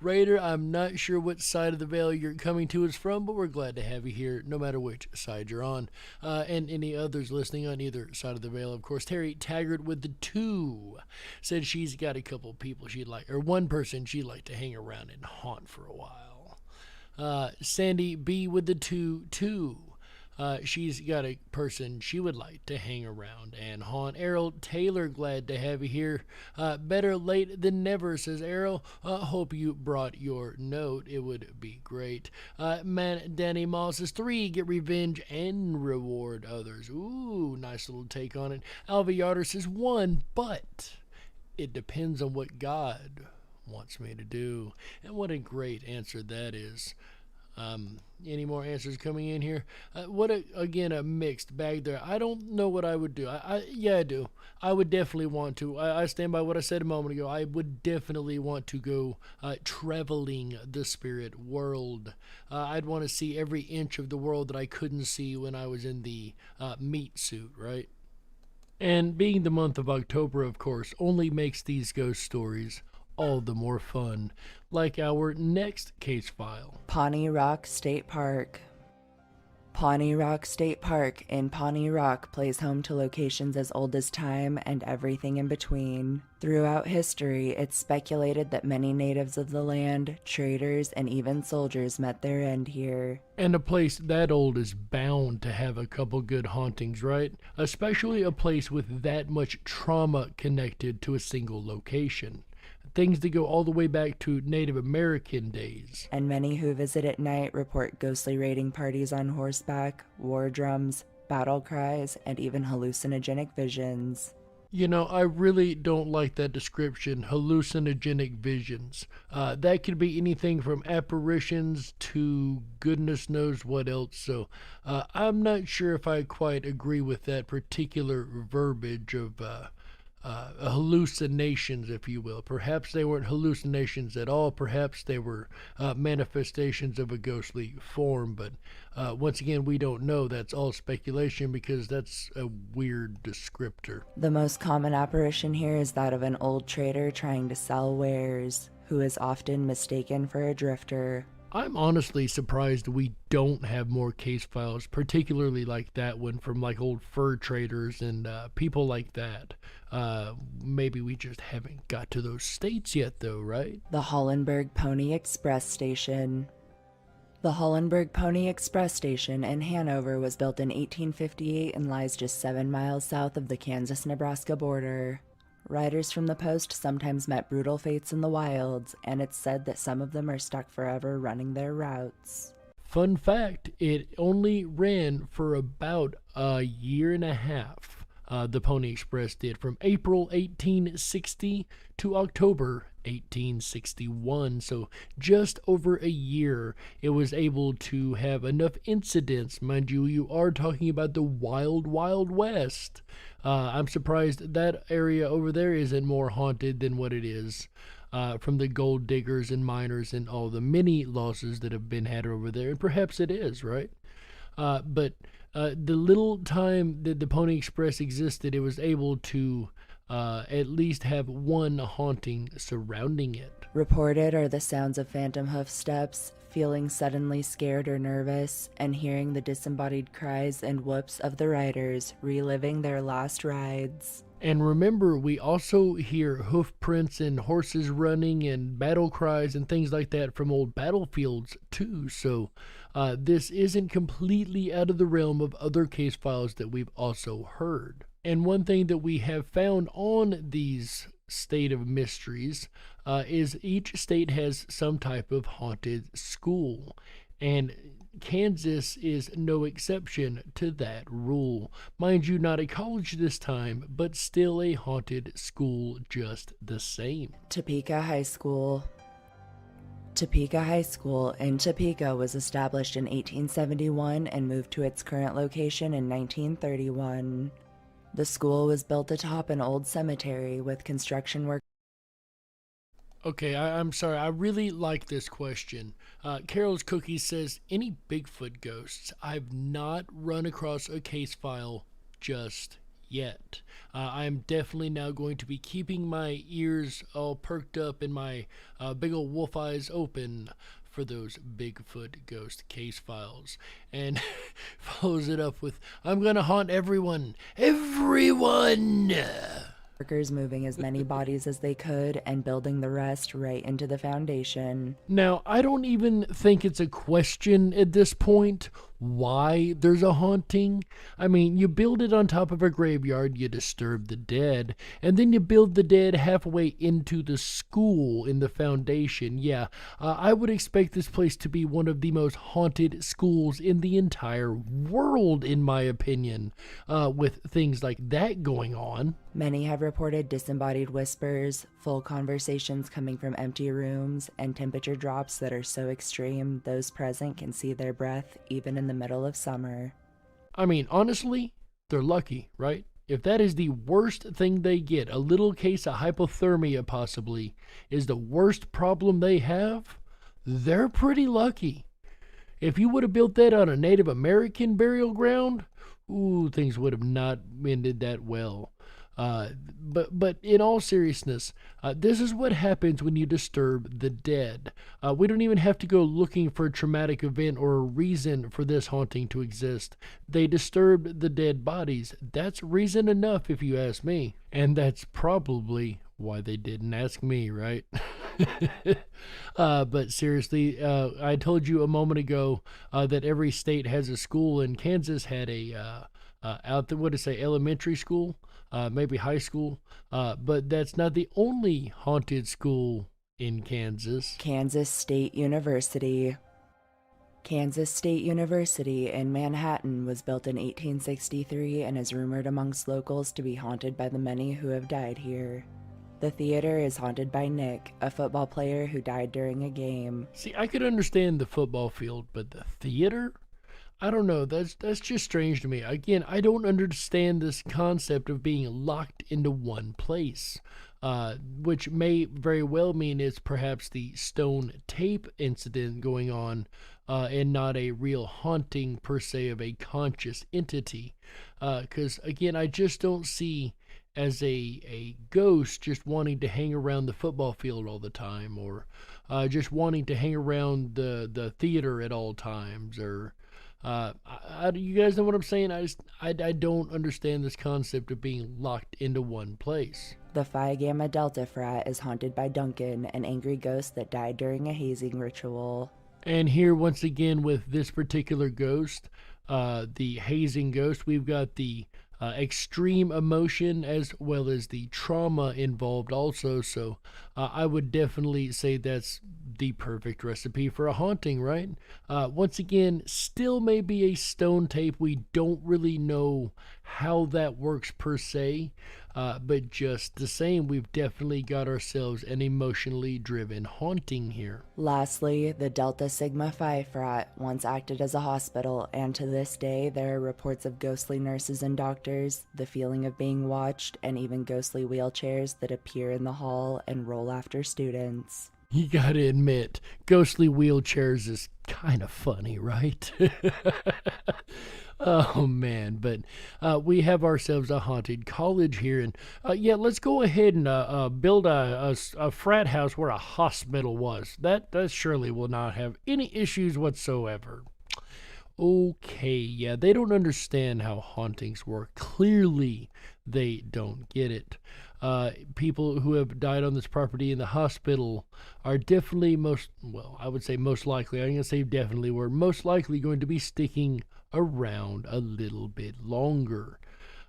Raider, I'm not sure what side of the veil you're coming to us from, but we're glad to have you here, no matter which side you're on. And any others listening on either side of the veil, of course. Terry Taggart with the 2 said she's got a couple people she'd like, or one person she'd like to hang around and haunt for a while. Sandy B with the 2. She's got a person she would like to hang around and haunt. Errol Taylor, glad to have you here. Better late than never, says Errol. Hope you brought your note. It would be great. Man, Danny Moss says 3, get revenge and reward others. Ooh, nice little take on it. Alva Yarder says 1, but it depends on what God wants me to do. And what a great answer that is. Any more answers coming in here? Again, a mixed bag there. I don't know what I would do. Yeah, I do. I would definitely want to. I stand by what I said a moment ago. I would definitely want to go traveling the spirit world. I'd want to see every inch of the world that I couldn't see when I was in the meat suit, right? And being the month of October, of course, only makes these ghost stories all the more fun, like our next case file. Pawnee Rock State Park. Pawnee Rock State Park in Pawnee Rock plays home to locations as old as time and everything in between. Throughout history, it's speculated that many natives of the land, traders, and even soldiers met their end here. And a place that old is bound to have a couple good hauntings, right? Especially a place with that much trauma connected to a single location. Things that go all the way back to Native American days. And many who visit at night report ghostly raiding parties on horseback, war drums, battle cries, and even hallucinogenic visions. You know, I really don't like that description, hallucinogenic visions. That could be anything from apparitions to goodness knows what else. So I'm not sure if I quite agree with that particular verbiage of hallucinations, if you will. Perhaps they weren't hallucinations at all. Perhaps they were manifestations of a ghostly form. But once again, we don't know. That's all speculation because that's a weird descriptor. The most common apparition here is that of an old trader trying to sell wares, who is often mistaken for a drifter. I'm honestly surprised we don't have more case files, particularly like that one from like old fur traders and people like that. Maybe we just haven't got to those states yet though, right? The Hollenberg Pony Express Station. The Hollenberg Pony Express Station in Hanover was built in 1858 and lies just 7 miles south of the Kansas-Nebraska border. Riders from the post sometimes met brutal fates in the wilds, and it's said that some of them are stuck forever running their routes. Fun fact, it only ran for about a year and a half. The Pony Express did, from April 1860 to October 1861. So just over a year, it was able to have enough incidents. Mind you, you are talking about the wild, wild west. I'm surprised that area over there isn't more haunted than what it is. From the gold diggers and miners and all the many losses that have been had over there. And perhaps it is, right? But the little time that the Pony Express existed, it was able to at least have one haunting surrounding it. Reported are the sounds of phantom hoof steps, feeling suddenly scared or nervous, and hearing the disembodied cries and whoops of the riders reliving their last rides. And remember, we also hear hoof prints and horses running and battle cries and things like that from old battlefields too. So this isn't completely out of the realm of other case files that we've also heard. And one thing that we have found on these state of mysteries is each state has some type of haunted school, and Kansas is no exception to that rule. Mind you, not a college this time, but still a haunted school just the same. Topeka High School. Topeka High School in Topeka was established in 1871 and moved to its current location in 1931. The school was built atop an old cemetery with construction work. Okay, I'm sorry. I really like this question. Carol's Cookie says, any Bigfoot ghosts? I've not run across a case file just yet. I'm definitely now going to be keeping my ears all perked up and my big old wolf eyes open for those Bigfoot ghost case files. And follows it up with, I'm gonna haunt everyone. Everyone! Workers moving as many bodies as they could and building the rest right into the foundation. Now, I don't even think it's a question at this point why there's a haunting. I mean, you build it on top of a graveyard, you disturb the dead, and then you build the dead halfway into the school in the foundation. Yeah, I would expect this place to be one of the most haunted schools in the entire world, in my opinion, with things like that going on. Many have reported disembodied whispers, full conversations coming from empty rooms, and temperature drops that are so extreme those present can see their breath even in the middle of summer. I mean, honestly, they're lucky, right? If that is the worst thing they get, a little case of hypothermia possibly, is the worst problem they have, they're pretty lucky. If you would have built that on a Native American burial ground, ooh, things would have not ended that well. But in all seriousness, this is what happens when you disturb the dead. We don't even have to go looking for a traumatic event or a reason for this haunting to exist. They disturbed the dead bodies. That's reason enough, if you ask me. And that's probably why they didn't ask me, right? But seriously, I told you a moment ago that every state has a school, and Kansas had a elementary school. Maybe high school, but that's not the only haunted school in Kansas. Kansas State University. Kansas State University in Manhattan was built in 1863 and is rumored amongst locals to be haunted by the many who have died here. The theater is haunted by Nick, a football player who died during a game. See, I could understand the football field, but the theater? I don't know, that's just strange to me. Again, I don't understand this concept of being locked into one place, which may very well mean it's perhaps the stone tape incident going on, and not a real haunting per se of a conscious entity. Because, again, I just don't see as a ghost just wanting to hang around the football field all the time, or just wanting to hang around the theater at all times, or... you guys know what I'm saying? I don't understand this concept of being locked into one place. The Phi Gamma Delta frat is haunted by Duncan, an angry ghost that died during a hazing ritual. And here, once again, with this particular ghost, the hazing ghost, we've got the extreme emotion as well as the trauma involved also. So I would definitely say that's the perfect recipe for a haunting, right? Once again, still may be a stone tape. We don't really know how that works per se, but just the same, we've definitely got ourselves an emotionally driven haunting here. Lastly, the Delta Sigma Phi frat once acted as a hospital, and to this day there are reports of ghostly nurses and doctors, the feeling of being watched, and even ghostly wheelchairs that appear in the hall and roll after students. You gotta admit, ghostly wheelchairs is kind of funny, right? Oh, man, but we have ourselves a haunted college here, and yeah, let's go ahead and build a frat house where a hospital was. That surely will not have any issues whatsoever. Okay, yeah, they don't understand how hauntings work. Clearly, they don't get it. People who have died on this property in the hospital are definitely most likely, I'm going to say definitely, we're most likely going to be sticking around a little bit longer.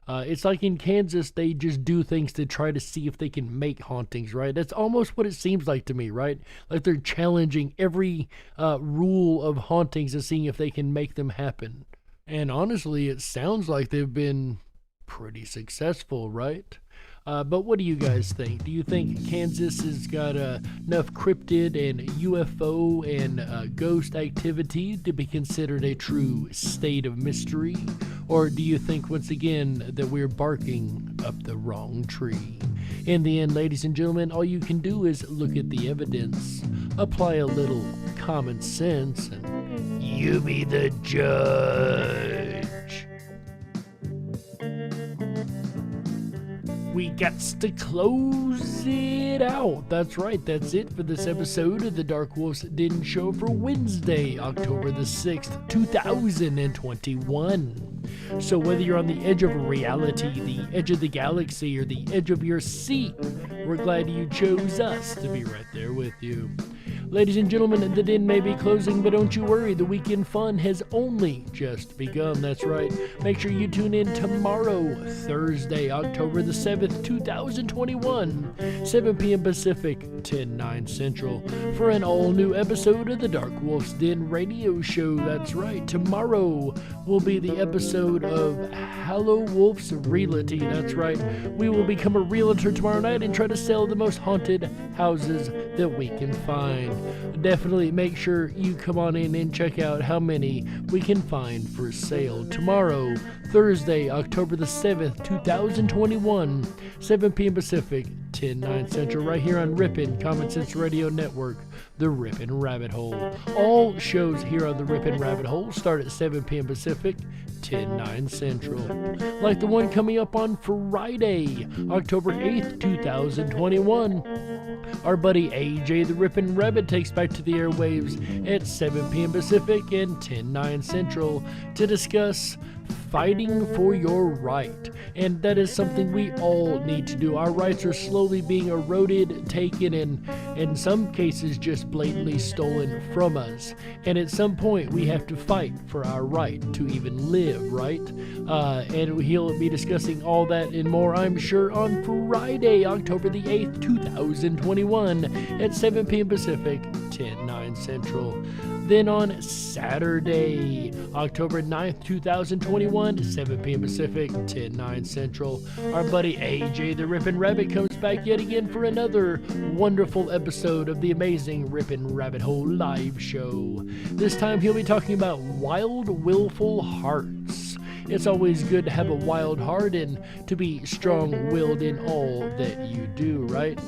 It's like in Kansas, they just do things to try to see if they can make hauntings, right? That's almost what it seems like to me, right? Like they're challenging every rule of hauntings and seeing if they can make them happen. And honestly, it sounds like they've been pretty successful, right? But what do you guys think? Do you think Kansas has got enough cryptid and UFO and ghost activity to be considered a true state of mystery? Or do you think, once again, that we're barking up the wrong tree? In the end, ladies and gentlemen, all you can do is look at the evidence, apply a little common sense, and you be the judge. We got to close it out. That's right, that's it for this episode of the Dark Wolf's Den Show for Wednesday, October the 6th, 2021. So whether you're on the edge of reality, the edge of the galaxy, or the edge of your seat, we're glad you chose us to be right there with you. Ladies and gentlemen, the den may be closing, but don't you worry, the weekend fun has only just begun. That's right. Make sure you tune in tomorrow, Thursday, October the 7th, 2021, 7 p.m. Pacific, 10/9 Central, for an all-new episode of the Dark Wolf's Den radio show. That's right. Tomorrow will be the episode of Hallow Wolf's Realty. That's right. We will become a realtor tomorrow night and try to sell the most haunted houses that we can find. Definitely make sure you come on in and check out how many we can find for sale tomorrow, Thursday, October the 7th, 2021, 7 p.m. Pacific, 10/9 Central, right here on Ripon Common Sense Radio Network, the Ripon Rabbit Hole. All shows here on the Ripon Rabbit Hole start at 7 p.m. Pacific, 10/9 Central. Like the one coming up on Friday, October 8th, 2021. Our buddy AJ the Ripon Rabbit takes back to the airwaves at 7 p.m. Pacific and 10/9 Central to discuss fighting for your right. And that is something we all need to do. Our rights are slowly being eroded, taken, and in some cases just blatantly stolen from us. And at some point we have to fight for our right to even live, right? And he'll be discussing all that and more, I'm sure, on Friday, October the 8th, 2021 at 7 p.m. Pacific, 10/9 Central. Then on Saturday, October 9th, 2021, 7 p.m. Pacific, 10/9 Central, our buddy AJ the Ripon Rabbit comes back yet again for another wonderful episode of the amazing Ripon Rabbit Hole live show. This time he'll be talking about wild, willful hearts. It's always good to have a wild heart and to be strong-willed in all that you do, right?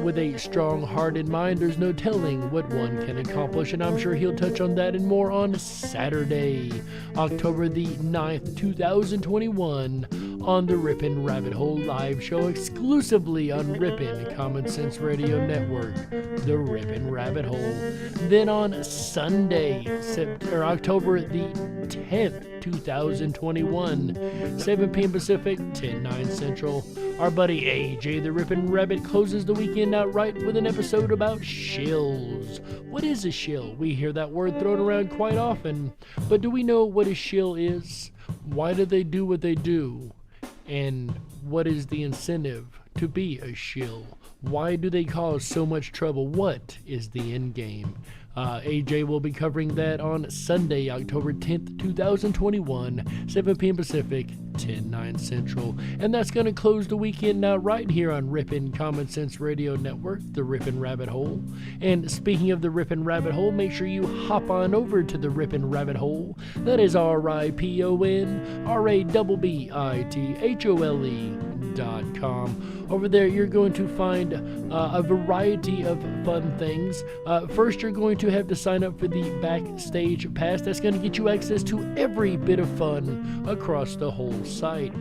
With a strong heart in mind, there's no telling what one can accomplish, and I'm sure he'll touch on that and more on Saturday, October the 9th, 2021, on the Ripon Rabbit Hole live show exclusively on Ripon Common Sense Radio Network, the Ripon Rabbit Hole. Then on Sunday, October the 10th, 2021, 7 p.m. Pacific, 10/9 Central, our buddy AJ the Ripon Rabbit closes the weekend out right with an episode about shills. What is a shill? We hear that word thrown around quite often, but do we know what a shill is? Why do they do what they do? And what is the incentive to be a shill? Why do they cause so much trouble? What is the end game? AJ will be covering that on Sunday, October 10th, 2021, 7 p.m. Pacific, 10/9 Central. And that's going to close the weekend out right here on Ripon Common Sense Radio Network, the Ripon Rabbit Hole. And speaking of the Ripon Rabbit Hole, make sure you hop on over to the Ripon Rabbit Hole. That is RIPON RABBITHOLE BackstageLounge.com. Over there, you're going to find a variety of fun things. First, you're going to have to sign up for the Backstage Pass. That's going to get you access to every bit of fun across the whole site.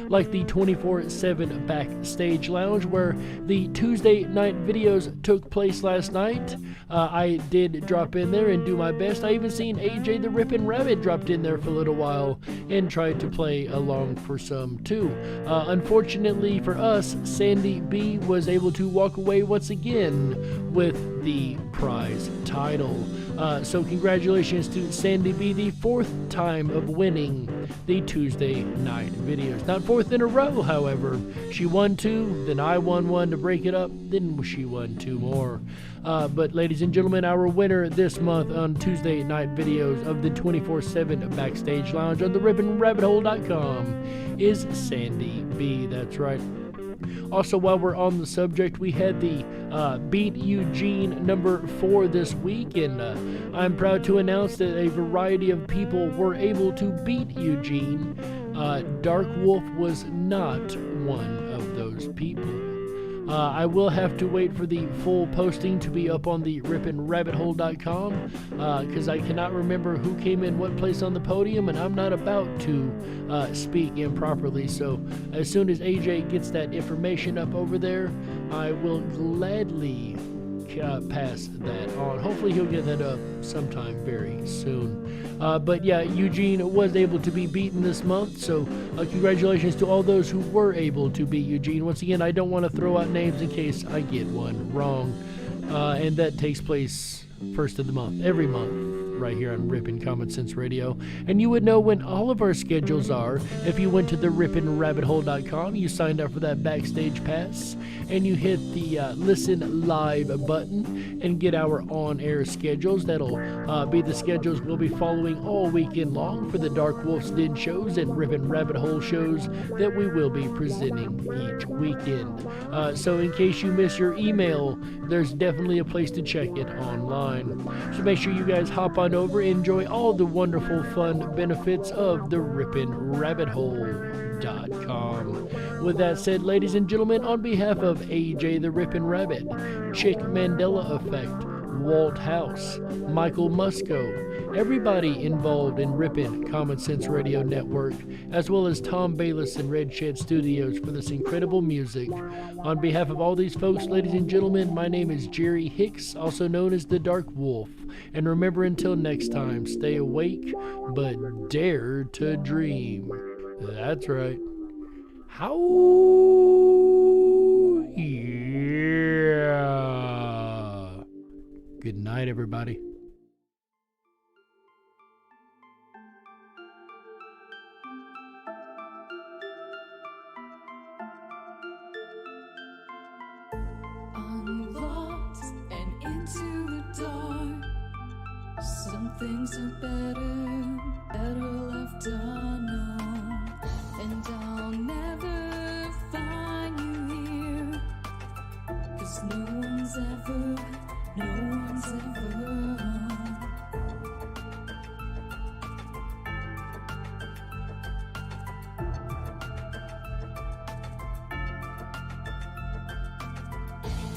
Like the 24/7 Backstage Lounge, where the Tuesday night videos took place last night. I did drop in there and do my best. I even seen AJ the Ripon Rabbit dropped in there for a little while and tried to play along for some too. Unfortunately for us, Sandy B was able to walk away once again with the prize title. So congratulations to Sandy B, the 4th time of winning the Tuesday night videos. Not 4th in a row, however. She won 2, then I won 1 to break it up, then she won 2 more. But ladies and gentlemen, our winner this month on Tuesday night videos of the 24/7 Backstage Lounge on the RiponRabbitHole.com is Sandy B. That's right. Also, while we're on the subject, we had the Beat Eugene number 4 this week, and I'm proud to announce that a variety of people were able to beat Eugene. Dark Wolf was not one of those people. I will have to wait for the full posting to be up on the RiponRabbitHole.com because I cannot remember who came in what place on the podium, and I'm not about to speak improperly. So as soon as AJ gets that information up over there, I will gladly pass that on. Hopefully he'll get that up sometime very soon. But yeah, Eugene was able to be beaten this month, so congratulations to all those who were able to beat Eugene. Once again, I don't want to throw out names in case I get one wrong, and that takes place first of the month, every month, right here on Ripon Common Sense Radio. And you would know when all of our schedules are if you went to the RiponRabbitHole.com, you signed up for that Backstage Pass, and you hit the Listen Live button and get our on-air schedules. That'll be the schedules we'll be following all weekend long for the Dark Wolf's Den shows and Ripon Rabbit Hole shows that we will be presenting each weekend. So in case you miss your email, there's definitely a place to check it online. So make sure you guys hop on over and enjoy all the wonderful fun benefits of the RiponRabbitHole.com. With that said, ladies and gentlemen, on behalf of AJ the Ripon Rabbit, Chick Mandela Effect, Walt House, Michael Musco, everybody involved in Ripon Common Sense Radio Network, as well as Tom Bayless and Red Shed Studios for this incredible music. On behalf of all these folks, ladies and gentlemen, my name is Jerry Hicks, also known as the Dark Wolf. And remember, until next time, stay awake, but dare to dream. That's right. How? Yeah. Good night, everybody. I'm lost and into the dark. Some things are better left unknown. And I'll never find you here, 'cause no one's ever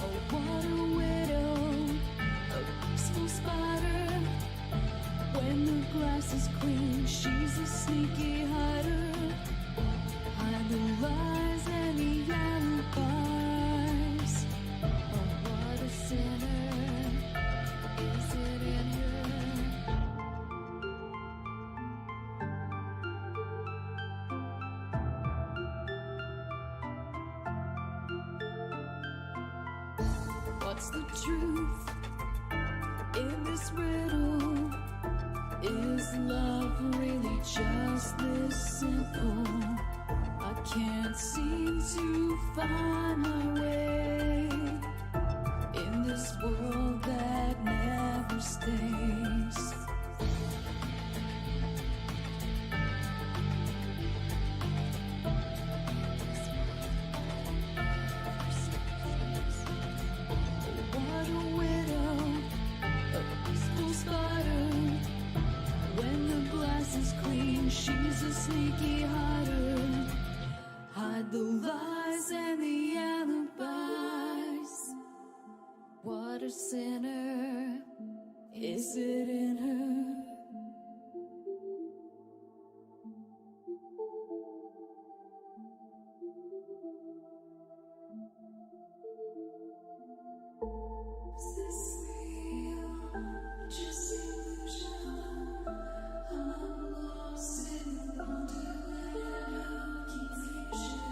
Oh, what a widow, a peaceful spider. When the glass is clean, she's a sneaky hider. Hide the lies and the alibis. Oh, what a sinner is it in her? What's the truth in this riddle? Is love really just this simple? I can't seem to find my way in this world that never stays. What a widow, a peaceful spider. When the glass is clean, she's a sneaky hider. Hide the lies a sinner? Is it in her? Is this real? Just illusion? I'm lost in wonderland of confusion.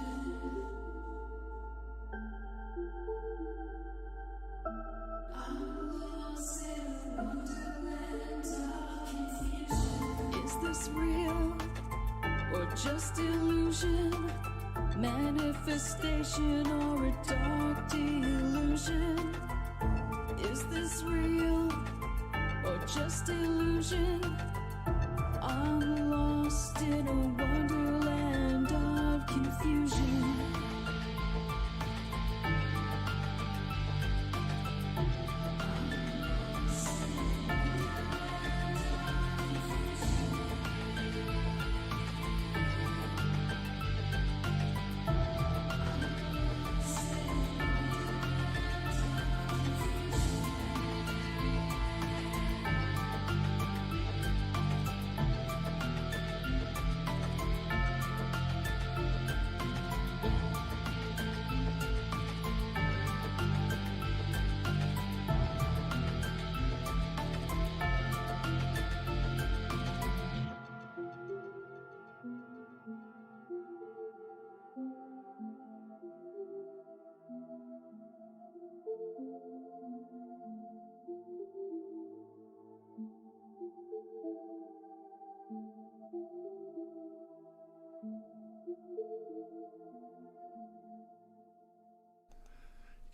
I'm lost in wonderland of confusion. Is this real or just illusion? Manifestation or a dark delusion? Is this real or just illusion? I'm lost in a wonderland of confusion.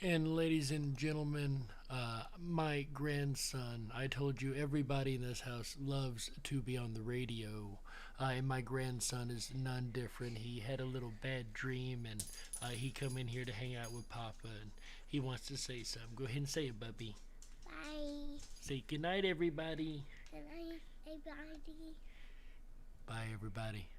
And ladies and gentlemen, my grandson, I told you everybody in this house loves to be on the radio, and my grandson is none different. He had a little bad dream, and he come in here to hang out with Papa, and he wants to say something. Go ahead and say it, Bubby. Bye. Say good night, everybody. Good night, everybody. Bye, everybody.